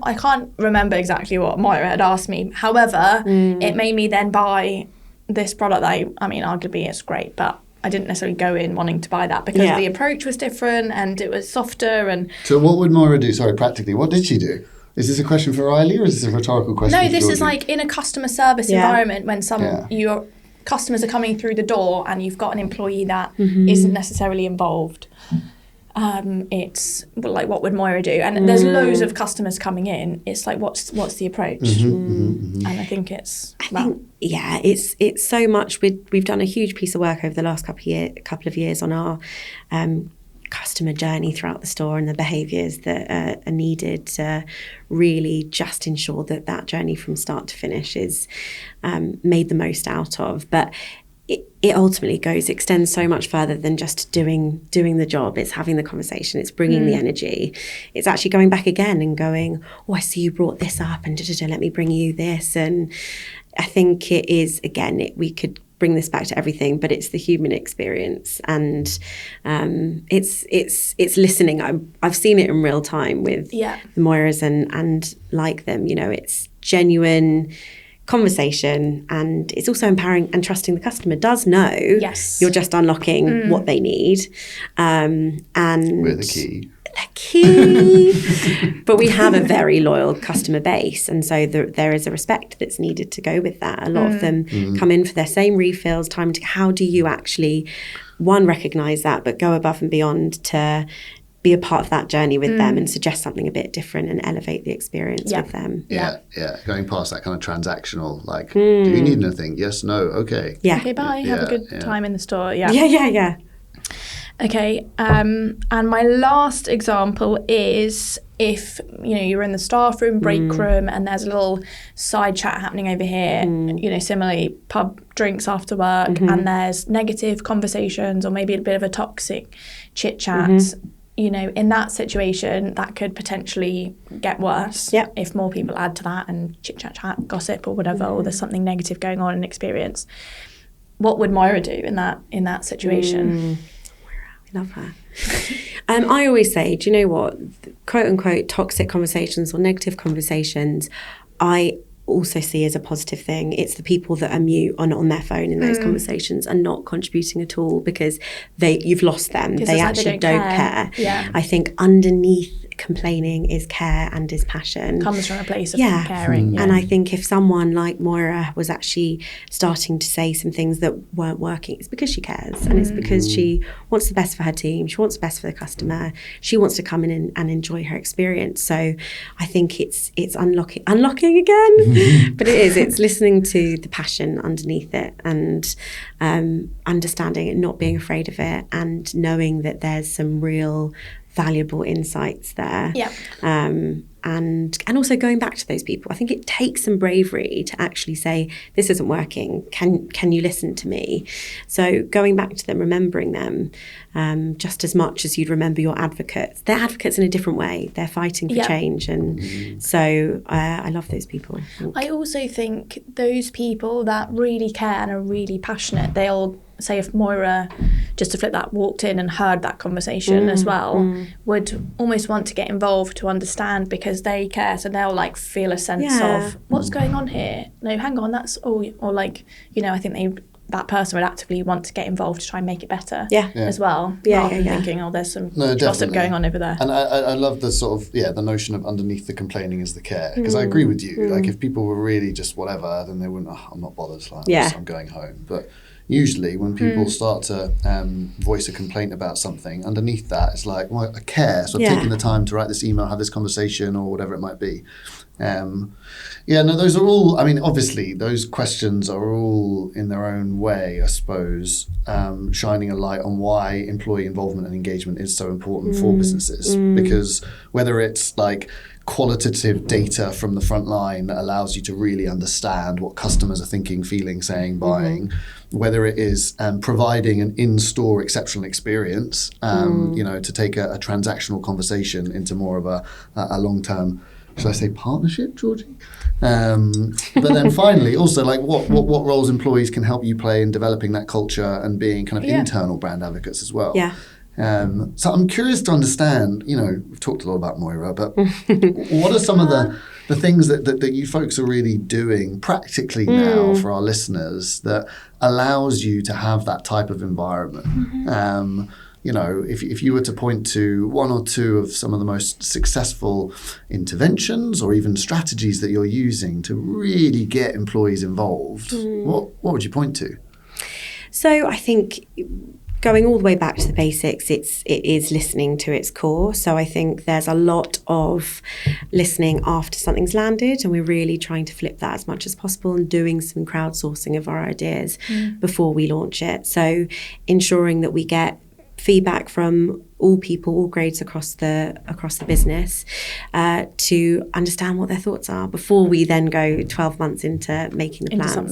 Speaker 3: I can't remember exactly what Moira had asked me. However, it made me then buy this product that I mean, arguably it's great, but I didn't necessarily go in wanting to buy that because the approach was different and it was softer. And
Speaker 1: so what would Moira do? Sorry, practically, what did she do? Is this a question for Riley or is this a rhetorical question?
Speaker 3: No, this is like in a customer service environment when your customers are coming through the door and you've got an employee that isn't necessarily involved. It's like, what would Moira do? And there's loads of customers coming in. It's like, what's the approach? And I think it's
Speaker 2: so much. We've done a huge piece of work over the last couple of years on our customer journey throughout the store and the behaviours that are needed to really just ensure that journey from start to finish is made the most out of. But it ultimately extends so much further than just doing the job. It's having the conversation, it's bringing the energy. It's actually going back again and going, I see you brought this up and let me bring you this. And I think it is, again, we could bring this back to everything, but it's the human experience. And it's listening. I've seen it in real time with the Moiras and like them, you know, it's genuine conversation, and it's also empowering, and trusting the customer does know you're just unlocking what they need, and
Speaker 1: we're the
Speaker 2: key. But we have a very loyal customer base, and so there is a respect that's needed to go with that. A lot of them come in for their same refills time. How do you actually recognise that, but go above and beyond to be a part of that journey with them and suggest something a bit different and elevate the experience with them.
Speaker 1: Yeah. Going past that kind of transactional, like, do you need anything? Yes, no, okay.
Speaker 2: Yeah.
Speaker 3: Okay, bye. Have a good time in the store.
Speaker 2: Yeah.
Speaker 3: Okay, and my last example is if, you know, you're in the staff room, break room, and there's a little side chat happening over here, you know, similarly, pub drinks after work, and there's negative conversations or maybe a bit of a toxic chit-chat. You know, in that situation, that could potentially get worse if more people add to that and chit-chat, gossip or whatever, or there's something negative going on in experience. What would Moira do in that situation?
Speaker 2: Moira, we love her. I always say, do you know what? Quote unquote toxic conversations or negative conversations, I also see as a positive thing. It's the people that are mute on their phone in those conversations and not contributing at all because you've lost them. They actually don't care.
Speaker 3: Yeah.
Speaker 2: I think underneath complaining is care and is passion.
Speaker 3: Comes from a place of
Speaker 2: Yeah.
Speaker 3: caring. Yeah.
Speaker 2: And I think if someone like Moira was actually starting to say some things that weren't working, it's because she cares, and it's because she wants the best for her team. She wants the best for the customer. She wants to come in and enjoy her experience. So I think it's unlocking again, but it is. It's listening to the passion underneath it and understanding it, not being afraid of it, and knowing that there's some real valuable insights there.
Speaker 3: Yeah.
Speaker 2: And also going back to those people. I think it takes some bravery to actually say, this isn't working. Can you listen to me? So going back to them, remembering them, just as much as you'd remember your advocates. They're advocates in a different way. They're fighting for change. And so I love those people.
Speaker 3: I also think those people that really care and are really passionate, they'll say if Moira, just to flip that, walked in and heard that conversation as well, would almost want to get involved to understand because they care. So they'll like feel a sense of what's going on here. No, hang on, that's all. Or like, I think that person would actively want to get involved to try and make it better as well. Rather than thinking, there's some gossip going on over there.
Speaker 1: And I love the sort of, the notion of underneath the complaining is the care. Because I agree with you. Like if people were really just whatever, then they wouldn't, I'm not bothered. Like, I'm going home. But usually when people start to voice a complaint about something, underneath that it's like, well, I care. So I've taken the time to write this email, have this conversation or whatever it might be. Those are all, obviously those questions are all in their own way, I suppose, shining a light on why employee involvement and engagement is so important for businesses. Because whether it's like qualitative data from the front line that allows you to really understand what customers are thinking, feeling, saying, buying, whether it is providing an in-store exceptional experience, to take a transactional conversation into more of a long-term, should I say partnership, Georgie? But then finally, also like what roles employees can help you play in developing that culture and being kind of internal brand advocates as well.
Speaker 2: Yeah.
Speaker 1: So I'm curious to understand, we've talked a lot about Moira, but what are some of the things that you folks are really doing practically now for our listeners that allows you to have that type of environment? If you were to point to one or two of some of the most successful interventions or even strategies that you're using to really get employees involved, what would you point to?
Speaker 2: So I think going all the way back to the basics, it is listening to its core. So I think there's a lot of listening after something's landed, and we're really trying to flip that as much as possible and doing some crowdsourcing of our ideas before we launch it. So ensuring that we get feedback from all people, all grades across the business, to understand what their thoughts are before we then go 12 months into making the plans.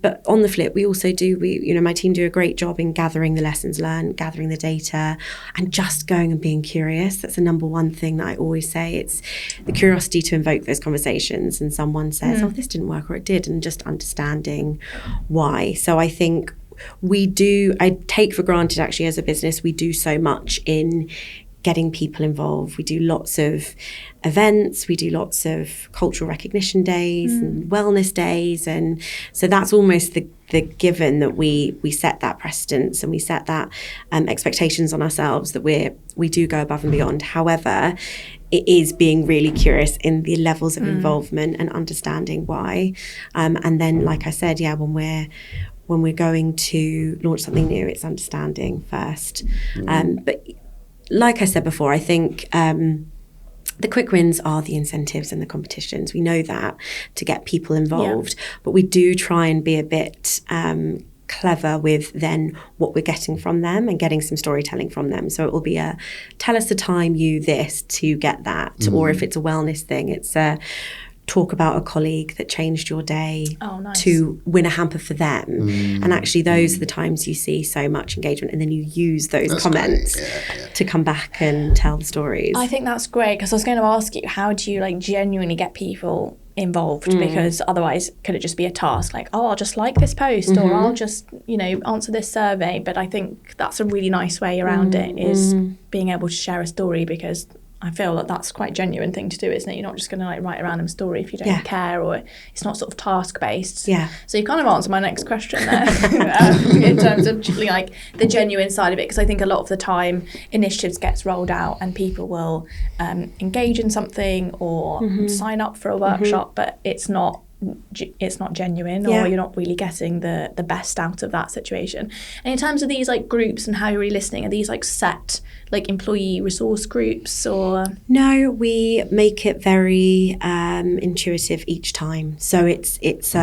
Speaker 2: But on the flip, we also do, my team do a great job in gathering the lessons learned, gathering the data, and just going and being curious. That's the number one thing that I always say. It's the curiosity to invoke those conversations, and someone says, oh, this didn't work, or it did, and just understanding why. So I think I take for granted actually as a business, we do so much in getting people involved. We do lots of events, we do lots of cultural recognition days and wellness days. And so that's almost the given that we set that precedence and we set that expectations on ourselves that we do go above and beyond. However, it is being really curious in the levels of involvement and understanding why. And then, like I said, when we're going to launch something new, it's understanding first. But like I said before, I think the quick wins are the incentives and the competitions. We know that to get people involved, but we do try and be a bit clever with then what we're getting from them and getting some storytelling from them. So it will be tell us the time you this to get that, or if it's a wellness thing, it's talk about a colleague that changed your day to win a hamper for them. And actually those are the times you see so much engagement, and then you use those comments to come back and tell the stories.
Speaker 3: I think that's great, because I was going to ask you, how do you genuinely get people involved? Because otherwise could it just be a task like, I'll just like this post or I'll just answer this survey? But I think that's a really nice way around it, is being able to share a story, because I feel that that's quite a genuine thing to do, isn't it? You're not just going to like write a random story if you don't care, or it's not sort of task based.
Speaker 2: Yeah.
Speaker 3: So you kind of answered my next question there in terms of like the genuine side of it, because I think a lot of the time initiatives gets rolled out and people will engage in something or sign up for a workshop, but it's not genuine, or you're not really getting the best out of that situation. And in terms of these like groups and how you're really listening, are these like set like employee resource groups, or?
Speaker 2: No, we make it very intuitive each time. So it's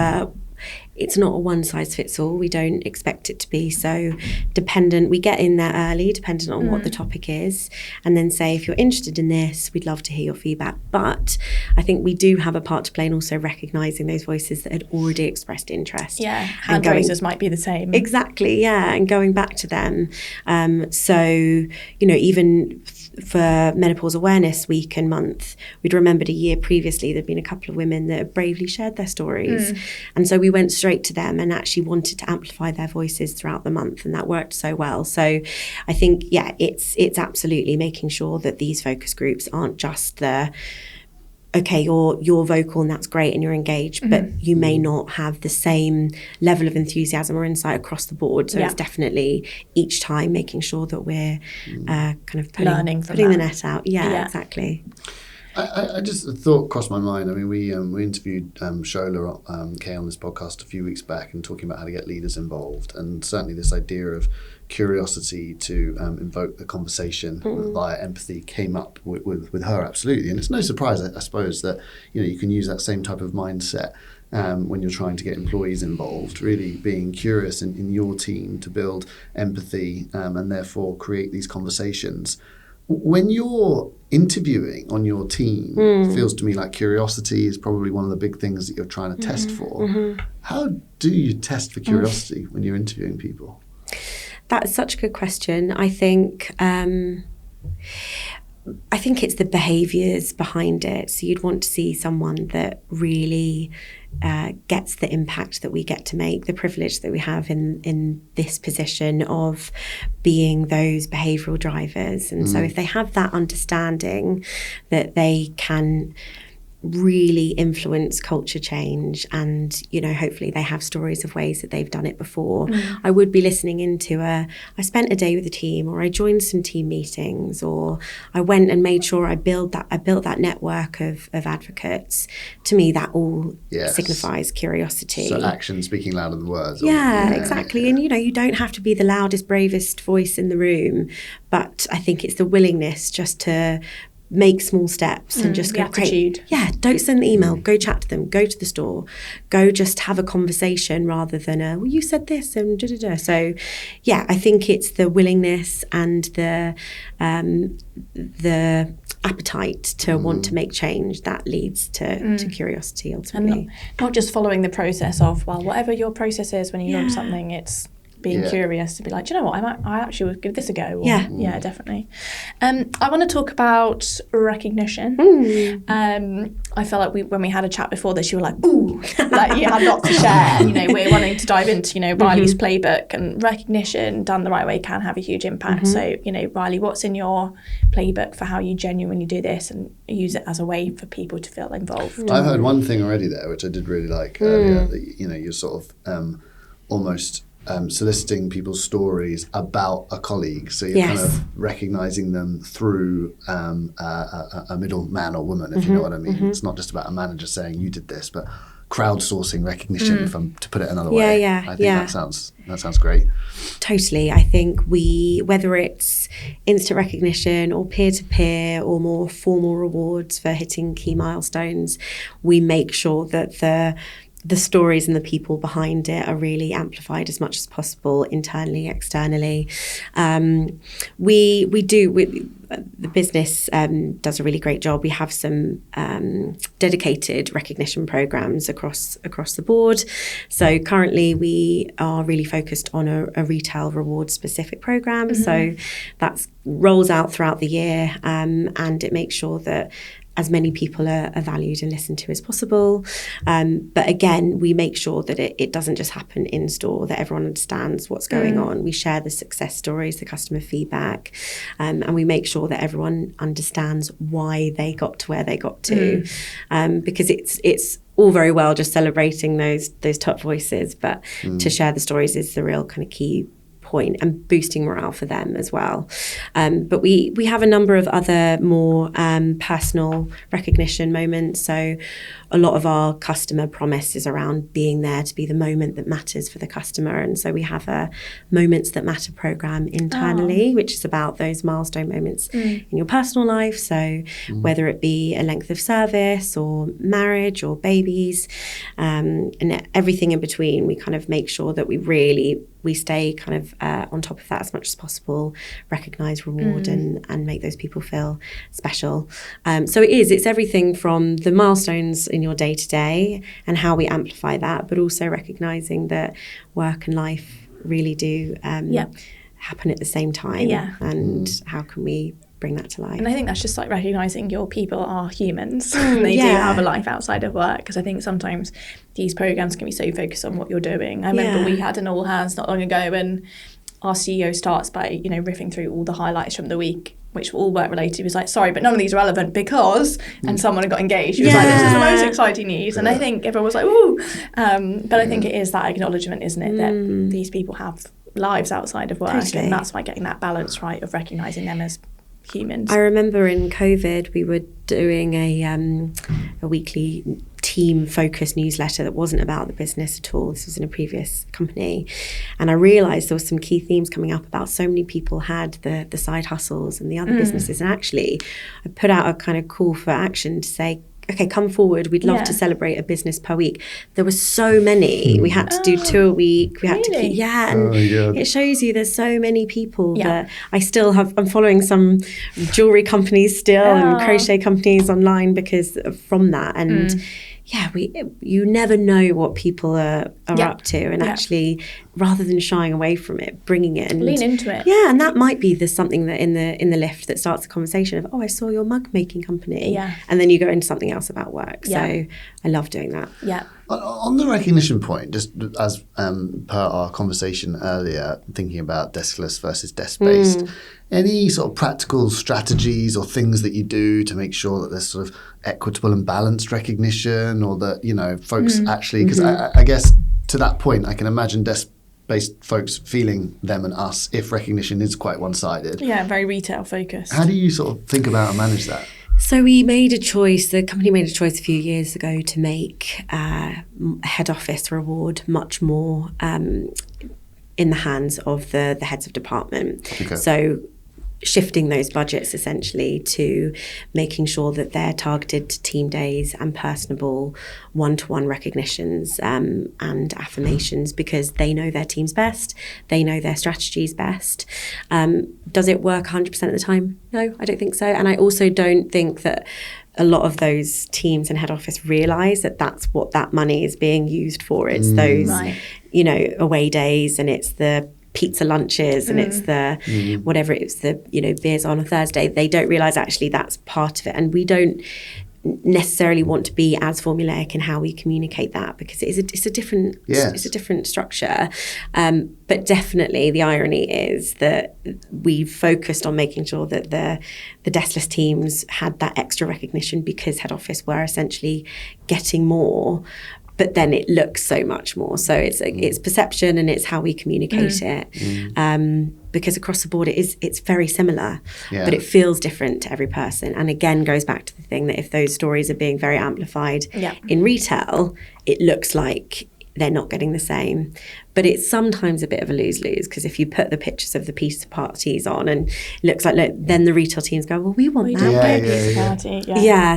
Speaker 2: not a one size fits all. We don't expect it to be. So dependent, we get in there early, dependent on what the topic is, and then say, if you're interested in this, we'd love to hear your feedback. But I think we do have a part to play in also recognising those voices that had already expressed interest.
Speaker 3: Yeah, hand raisers might be the same.
Speaker 2: Exactly, yeah, and going back to them. So, even for Menopause Awareness Week and month, we'd remembered a year previously there'd been a couple of women that had bravely shared their stories. And so we went straight to them and actually wanted to amplify their voices throughout the month, and that worked so well. So I think, it's absolutely making sure that these focus groups aren't just okay, you're vocal and that's great and you're engaged, but you may not have the same level of enthusiasm or insight across the board. So it's definitely each time making sure that we're kind of putting the net out. Yeah, exactly.
Speaker 1: I just a thought crossed my mind. I mean, we interviewed Shola Kay on this podcast a few weeks back, and talking about how to get leaders involved, and certainly this idea of curiosity to invoke the conversation via empathy came up with her, absolutely. And it's no surprise, I suppose, that you can use that same type of mindset when you're trying to get employees involved, really being curious in your team to build empathy and therefore create these conversations. When you're interviewing on your team, it feels to me like curiosity is probably one of the big things that you're trying to test for. How do you test for curiosity when you're interviewing people?
Speaker 2: That's such a good question. I think it's the behaviours behind it. So you'd want to see someone that really gets the impact that we get to make, the privilege that we have in this position of being those behavioural drivers. And so if they have that understanding that they can really influence culture change, and hopefully they have stories of ways that they've done it before. I would be listening into I spent a day with the team, or I joined some team meetings, or I went and made sure I built that network of advocates. To me, that all signifies curiosity.
Speaker 1: So action speaking louder than words.
Speaker 2: Exactly. And you don't have to be the loudest, bravest voice in the room, but I think it's the willingness just to make small steps and just go,
Speaker 3: attitude.
Speaker 2: Don't send the email, go chat to them, go to the store, go just have a conversation rather than well, you said this and da-da-da. So I think it's the willingness and the appetite to want to make change that leads to curiosity ultimately.
Speaker 3: And not just following the process of, well, whatever your process is when you launch something, it's being curious to be like, do you know what, I actually would give this a go. Or, yeah, definitely. I want to talk about recognition. I felt like when we had a chat before this, you were like, ooh, like you had lots to share. We're wanting to dive into, Riley's playbook, and recognition done the right way can have a huge impact. So, Riley, what's in your playbook for how you genuinely do this and use it as a way for people to feel involved?
Speaker 1: I've heard one thing already there, which I did really like earlier, that, you're sort of almost soliciting people's stories about a colleague. So you're kind of recognising them through a middle man or woman, if you know what I mean. It's not just about a manager saying you did this, but crowdsourcing recognition, to put it another way. I think that sounds great.
Speaker 2: Totally. I think whether it's instant recognition or peer-to-peer or more formal rewards for hitting key milestones, we make sure that the stories and the people behind it are really amplified as much as possible, internally, externally. The business does a really great job. We have some dedicated recognition programs across the board. So currently we are really focused on a retail reward specific program. So that rolls out throughout the year, and it makes sure that as many people are valued and listened to as possible. But again, we make sure that it doesn't just happen in store, that everyone understands what's going on. We share the success stories, the customer feedback, and we make sure that everyone understands why they got to where they got to. Because it's all very well just celebrating those top voices, but to share the stories is the real kind of key point, and boosting morale for them as well. But we have a number of other more personal recognition moments. So a lot of our customer promise is around being there to be the moment that matters for the customer. And so we have a Moments That Matter program internally, which is about those milestone moments in your personal life. So whether it be a length of service or marriage or babies, and everything in between, we kind of make sure that we stay kind of on top of that as much as possible, recognise, reward and make those people feel special. So it's everything from the milestones in your day-to-day and how we amplify that, but also recognising that work and life really do happen at the same time. And how can we bring that to life?
Speaker 3: And I think that's just like recognising your people are humans. They do have a life outside of work, because I think sometimes these programmes can be so focused on what you're doing. I remember we had an all hands not long ago, and our CEO starts by, riffing through all the highlights from the week, which were all work related. He was like, sorry, but none of these are relevant because, and someone had got engaged. He was like, this is the most exciting news. And I think everyone was like, ooh. But I think it is that acknowledgement, isn't it, that these people have lives outside of work. Totally. And that's why getting that balance right of recognising them as humans.
Speaker 2: I remember in COVID, we were doing a weekly team-focused newsletter that wasn't about the business at all. This was in a previous company. And I realised there were some key themes coming up about so many people had the side hustles and the other businesses. And actually, I put out a kind of call for action to say, okay, come forward. We'd love to celebrate a business per week. There were so many. We had to do 2 a week. We had to keep, and it shows you there's so many people that I still have. I'm following some jewellery companies still and crochet companies online because from that. And you never know what people are up to, and actually, rather than shying away from it, bringing it and
Speaker 3: lean into it.
Speaker 2: Yeah, and that might be something that in the lift that starts a conversation of, I saw your mug making company, and then you go into something else about work. So I love doing that.
Speaker 3: Yeah.
Speaker 1: On the recognition point, just as per our conversation earlier, thinking about deskless versus desk-based, any sort of practical strategies or things that you do to make sure that there's sort of equitable and balanced recognition, or that, folks actually, because I guess to that point, I can imagine desk-based folks feeling them and us if recognition is quite one-sided.
Speaker 3: Yeah, very retail focused.
Speaker 1: How do you sort of think about and manage that?
Speaker 2: So the company made a choice a few years ago to make head office reward much more in the hands of the heads of department. Okay. So shifting those budgets essentially to making sure that they're targeted to team days and personable one-to-one recognitions and affirmations, because they know their teams best, they know their strategies best. Does it work 100% of the time? No, I don't think so. And I also don't think that a lot of those teams in head office realise that that's what that money is being used for. It's those, away days, and it's the pizza lunches, and it's the whatever it's the beers on a Thursday. They don't realise actually that's part of it, and we don't necessarily want to be as formulaic in how we communicate that, because it's a different structure. But definitely the irony is that we've focused on making sure that the deskless teams had that extra recognition because head office were essentially getting more. But then it looks so much more. So it's perception, and it's how we communicate it. Because across the board it's very similar, but it feels different to every person. And again, goes back to the thing that if those stories are being very amplified in retail, it looks like they're not getting the same. But it's sometimes a bit of a lose-lose, because if you put the pictures of the pizza parties on and it looks like, look, then the retail teams go, well, we want that.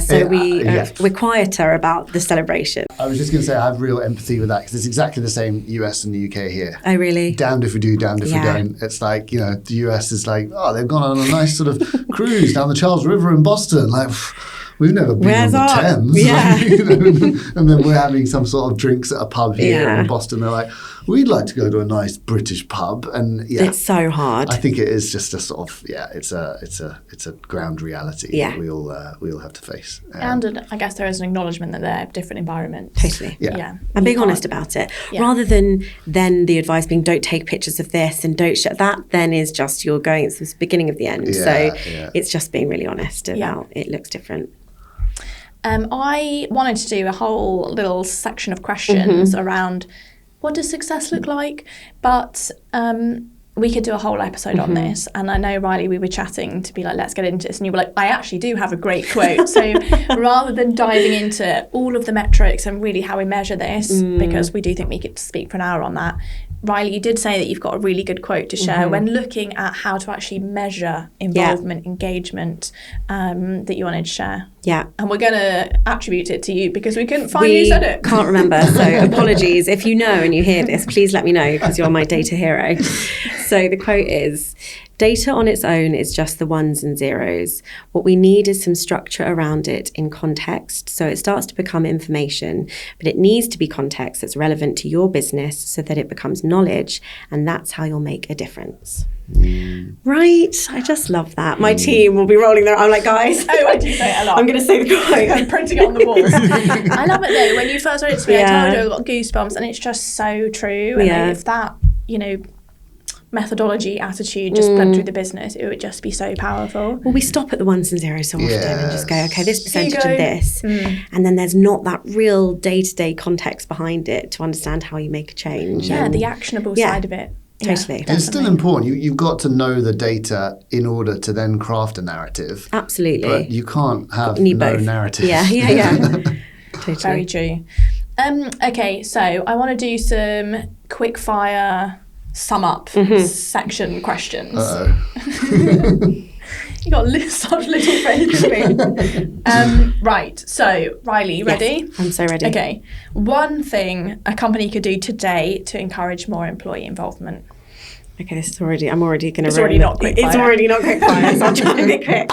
Speaker 2: So we're quieter about the celebration.
Speaker 1: I was just going to say I have real empathy with that, because it's exactly the same US and the UK here.
Speaker 2: Oh, really?
Speaker 1: Damned if we do, damned if we don't. It's like, the US is like, they've gone on a nice sort of cruise down the Charles River in Boston. Like, we've never been on the Thames. Yeah. And then we're having some sort of drinks at a pub here in Boston. They're like, we'd like to go to a nice British pub, and
Speaker 2: It's so hard.
Speaker 1: I think it is just a sort of it's a ground reality that we all have to face.
Speaker 3: And I guess there is an acknowledgement that they're different environments.
Speaker 2: Totally.
Speaker 1: Yeah.
Speaker 2: And being honest about it, rather than then the advice being don't take pictures of this and don't share that. Then is just you're going. It's the beginning of the end. It's just being really honest about it looks different.
Speaker 3: I wanted to do a whole little section of questions around what does success look like, but we could do a whole episode on this. And I know, Riley, we were chatting to be like, let's get into this. And you were like, I actually do have a great quote. So rather than diving into all of the metrics and really how we measure this, because we do think we could speak for an hour on that, Riley, you did say that you've got a really good quote to share when looking at how to actually measure involvement, engagement, that you wanted to share.
Speaker 2: Yeah.
Speaker 3: And we're going to attribute it to you because we couldn't find who said it.
Speaker 2: Can't remember. So apologies. If you know and you hear this, please let me know because you're my data hero. So the quote is, data on its own is just the ones and zeros. What we need is some structure around it in context. So it starts to become information, but it needs to be context that's relevant to your business so that it becomes knowledge. And that's how you'll make a difference. Right? I just love that. My team will be rolling their. I'm like, guys.
Speaker 3: Oh, I do say it a lot.
Speaker 2: I'm going to say the quote.
Speaker 3: I'm printing it on the walls. I love it though. When you first read it to me, I told you I got goosebumps, and it's just so true. And if that, methodology, attitude just blend through the business, it would just be so powerful.
Speaker 2: Well, we stop at the ones and zeros so often and just go, okay, this percentage and this. And then there's not that real day-to-day context behind it to understand how you make a change.
Speaker 3: Yeah, the actionable side of it.
Speaker 2: Totally.
Speaker 3: Yeah,
Speaker 1: it's still important. You've got to know the data in order to then craft a narrative.
Speaker 2: Absolutely.
Speaker 1: But you can't have
Speaker 2: need
Speaker 1: no
Speaker 2: both.
Speaker 1: narrative.
Speaker 2: Yeah. Totally.
Speaker 3: Very true. Okay, so I want to do some quick fire sum up section questions. You got such little faith in me. Right, so Riley, ready?
Speaker 2: Yes, I'm so ready.
Speaker 3: Okay, one thing a company could do today to encourage more employee involvement.
Speaker 2: Okay, I'm already going to
Speaker 3: It's already not quick fire.
Speaker 2: It's already not quick fire, so I'm trying to be quick.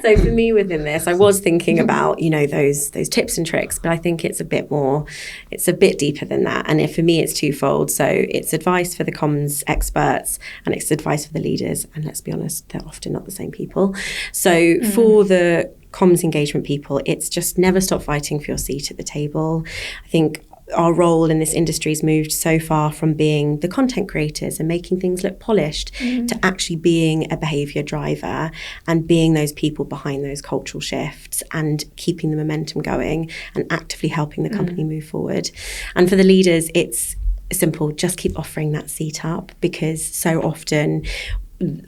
Speaker 2: So for me within this, I was thinking about, those tips and tricks, but I think it's a bit deeper than that. And for me, it's twofold. So it's advice for the comms experts and it's advice for the leaders. And let's be honest, they're often not the same people. So for the comms engagement people, it's just never stop fighting for your seat at the table. I think our role in this industry has moved so far from being the content creators and making things look polished to actually being a behaviour driver and being those people behind those cultural shifts and keeping the momentum going and actively helping the company move forward. And for the leaders, it's simple, just keep offering that seat up, because so often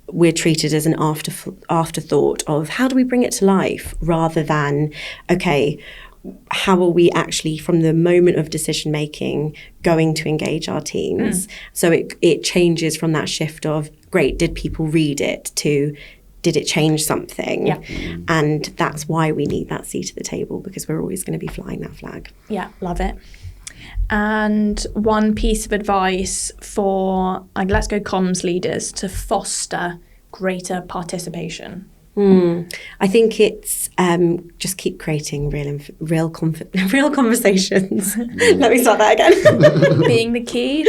Speaker 2: we're treated as an afterthought of how do we bring it to life, rather than, okay, how are we actually, from the moment of decision making, going to engage our teams? So it changes from that shift of, great, did people read it, to did it change something?
Speaker 3: Yeah.
Speaker 2: And that's why we need that seat at the table, because we're always going to be flying that flag.
Speaker 3: Yeah, love it. And one piece of advice for, let's go comms leaders, to foster greater participation.
Speaker 2: I think it's just keep creating real conversations. Let me start that again.
Speaker 3: Being the key.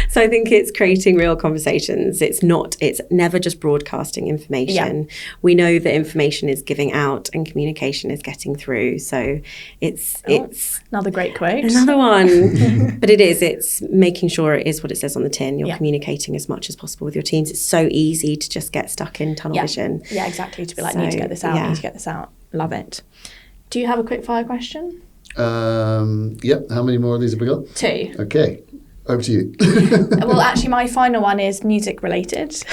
Speaker 2: So I think it's creating real conversations. It's never just broadcasting information. Yeah. We know that information is giving out and communication is getting through. So it's
Speaker 3: another great quote.
Speaker 2: Another one. But it's making sure it is what it says on the tin. You're communicating as much as possible with your teams. It's so easy to just get stuck in tunnel vision.
Speaker 3: Yeah, exactly. To be like, need to get this out, Love it. Do you have a quick fire question?
Speaker 1: Yep. How many more of these have we got?
Speaker 3: 2.
Speaker 1: Okay. Over to you.
Speaker 3: Well, actually, my final one is music related. For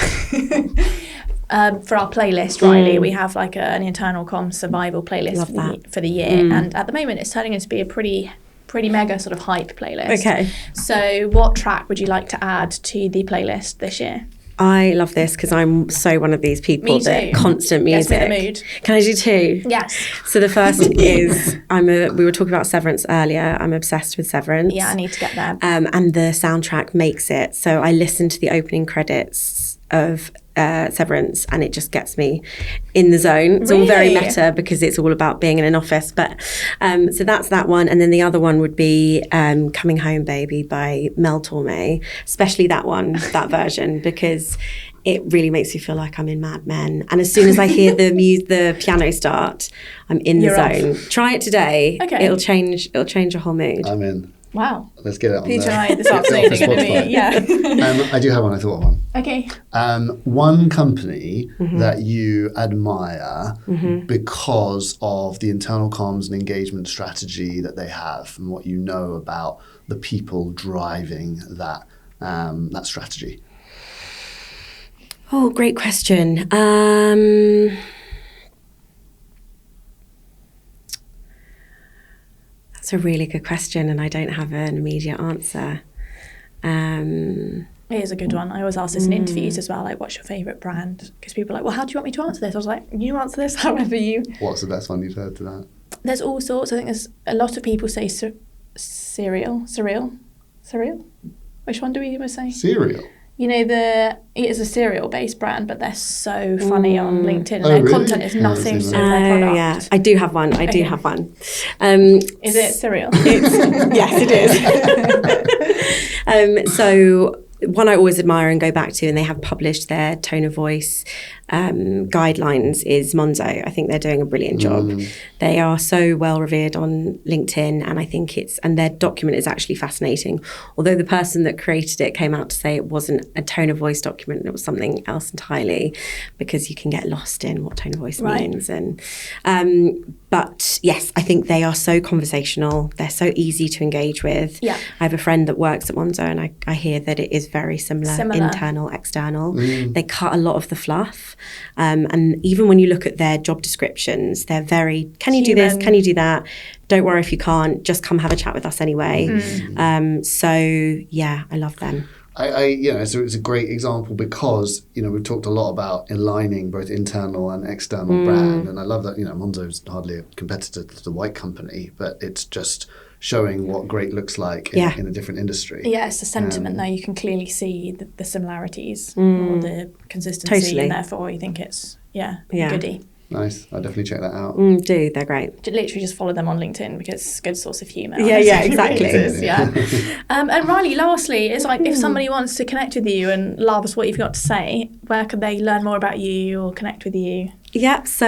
Speaker 3: our playlist, Riley, we have like an internal comms survival playlist for the year. And at the moment, it's turning into be a pretty mega sort of hype playlist.
Speaker 2: Okay.
Speaker 3: So what track would you like to add to the playlist this year?
Speaker 2: I love this because I'm so one of these people that constant music.
Speaker 3: Gets me in the mood.
Speaker 2: Can I do 2?
Speaker 3: Yes.
Speaker 2: So the first is we were talking about Severance earlier. I'm obsessed with Severance.
Speaker 3: Yeah, I need to get there.
Speaker 2: And the soundtrack makes it. So I listened to the opening credits of Severance, and it just gets me in the zone. It's all very
Speaker 3: Really?
Speaker 2: meta because it's all about being in an office, but so that's that one. And then the other one would be Coming Home Baby by Mel Torme, especially that one, that version, because it really makes me feel like I'm in Mad Men. And as soon as I hear the piano start, I'm in the
Speaker 3: You're
Speaker 2: zone.
Speaker 3: off.
Speaker 2: Try it today.
Speaker 3: Okay.
Speaker 2: It'll change your whole mood.
Speaker 1: I'm in.
Speaker 3: Wow.
Speaker 1: Let's get it on
Speaker 3: Peter
Speaker 1: there.
Speaker 3: and I this
Speaker 1: It's
Speaker 3: afternoon
Speaker 1: off
Speaker 3: are
Speaker 1: the
Speaker 3: going to
Speaker 1: Spotify.
Speaker 3: be, yeah.
Speaker 1: I do have one. I thought of one.
Speaker 3: Okay.
Speaker 1: One company that you admire because of the internal comms and engagement strategy that they have, and what you know about the people driving that strategy.
Speaker 2: Oh, great question. That's a really good question, and I don't have an immediate answer.
Speaker 3: It is a good one. I always ask this in interviews as well, like, what's your favourite brand? Because people are like, well, how do you want me to answer this? I was like, you answer this however you...
Speaker 1: What's the best one you've heard to that?
Speaker 3: There's all sorts. I think there's a lot of people say cereal. Which one do we even say?
Speaker 1: Cereal.
Speaker 3: You know, it is a cereal-based brand, but they're so funny on LinkedIn. And
Speaker 1: Oh,
Speaker 3: their
Speaker 1: really?
Speaker 3: content is
Speaker 1: I haven't
Speaker 3: nothing
Speaker 1: seen
Speaker 3: to
Speaker 1: that.
Speaker 3: their product.
Speaker 2: Oh, yeah. I do have one.
Speaker 3: Okay. Is it cereal?
Speaker 2: Yes, it is. So one I always admire and go back to, and they have published their tone of voice guidelines, is Monzo. I think they're doing a brilliant job. They are so well revered on LinkedIn, and I think their document is actually fascinating. Although the person that created it came out to say it wasn't a tone of voice document, it was something else entirely, because you can get lost in what tone of voice
Speaker 3: Right.
Speaker 2: means. And but yes, I think they are so conversational. They're so easy to engage with.
Speaker 3: Yeah.
Speaker 2: I have a friend that works at Monzo, and I hear that it is very similar. Internal, external. They cut a lot of the fluff. And even when you look at their job descriptions, they're very, can you do this?
Speaker 3: Human.
Speaker 2: Can you do that? Don't worry if you can't, just come have a chat with us anyway. So yeah, I love them.
Speaker 1: So it's a great example because, we've talked a lot about aligning both internal and external brand. And I love that, Monzo's hardly a competitor to the White Company, but it's just showing what great looks like in a different industry.
Speaker 3: Yeah, it's a sentiment though. You can clearly see the similarities or the consistency,
Speaker 2: Totally.
Speaker 3: and therefore you think it's, goodie.
Speaker 1: Nice. I'll definitely check that out.
Speaker 2: They're great.
Speaker 3: Literally just follow them on LinkedIn because it's a good source of humour.
Speaker 2: Yeah, exactly.
Speaker 3: And Riley, lastly, it's like if somebody wants to connect with you and loves what you've got to say, where can they learn more about you or connect with you?
Speaker 2: Yeah, so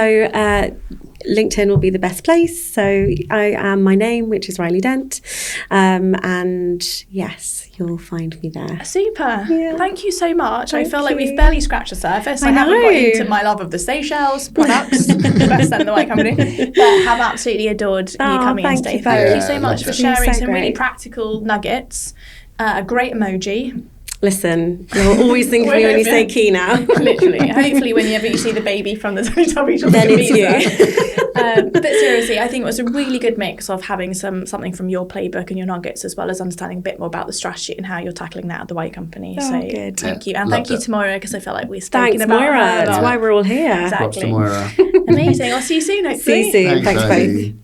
Speaker 2: LinkedIn will be the best place. So I am my name, which is Riley Dent. And yes, you'll find me there.
Speaker 3: Super.
Speaker 2: Yeah.
Speaker 3: Thank you so much. I
Speaker 2: Thank
Speaker 3: feel like we've
Speaker 2: you.
Speaker 3: barely scratched the surface. I
Speaker 2: I
Speaker 3: haven't got
Speaker 2: know.
Speaker 3: into my love of the Seychelles products, best than the White Company, but have absolutely adored you
Speaker 2: Oh,
Speaker 3: coming
Speaker 2: thank
Speaker 3: on today.
Speaker 2: you
Speaker 3: Thank
Speaker 1: both.
Speaker 3: you so
Speaker 1: Yeah,
Speaker 3: much for
Speaker 1: lovely.
Speaker 3: sharing
Speaker 2: So
Speaker 3: some really
Speaker 2: great.
Speaker 3: practical nuggets. A great emoji.
Speaker 2: Listen, you'll always think of me when you say key now.
Speaker 3: Literally. Hopefully, whenever you see the baby from the Teletubbies, you'll
Speaker 2: Then
Speaker 3: think of
Speaker 2: it's
Speaker 3: Lisa. But seriously, I think it was a really good mix of having something from your playbook and your nuggets, as well as understanding a bit more about the strategy and how you're tackling that at the White Company.
Speaker 2: Oh,
Speaker 3: So
Speaker 2: good.
Speaker 3: thank you.
Speaker 1: Yeah,
Speaker 3: And thank
Speaker 1: loved
Speaker 3: you
Speaker 1: it.
Speaker 3: to Moira, because I feel like we've spoken
Speaker 2: Thanks,
Speaker 3: about her
Speaker 2: Moira.
Speaker 3: a
Speaker 2: That's
Speaker 3: lot.
Speaker 2: why we're all here.
Speaker 3: Exactly.
Speaker 1: Props to Moira.
Speaker 3: Amazing. I'll see you soon, hopefully.
Speaker 2: See you soon. Thanks
Speaker 1: Riley.
Speaker 2: both.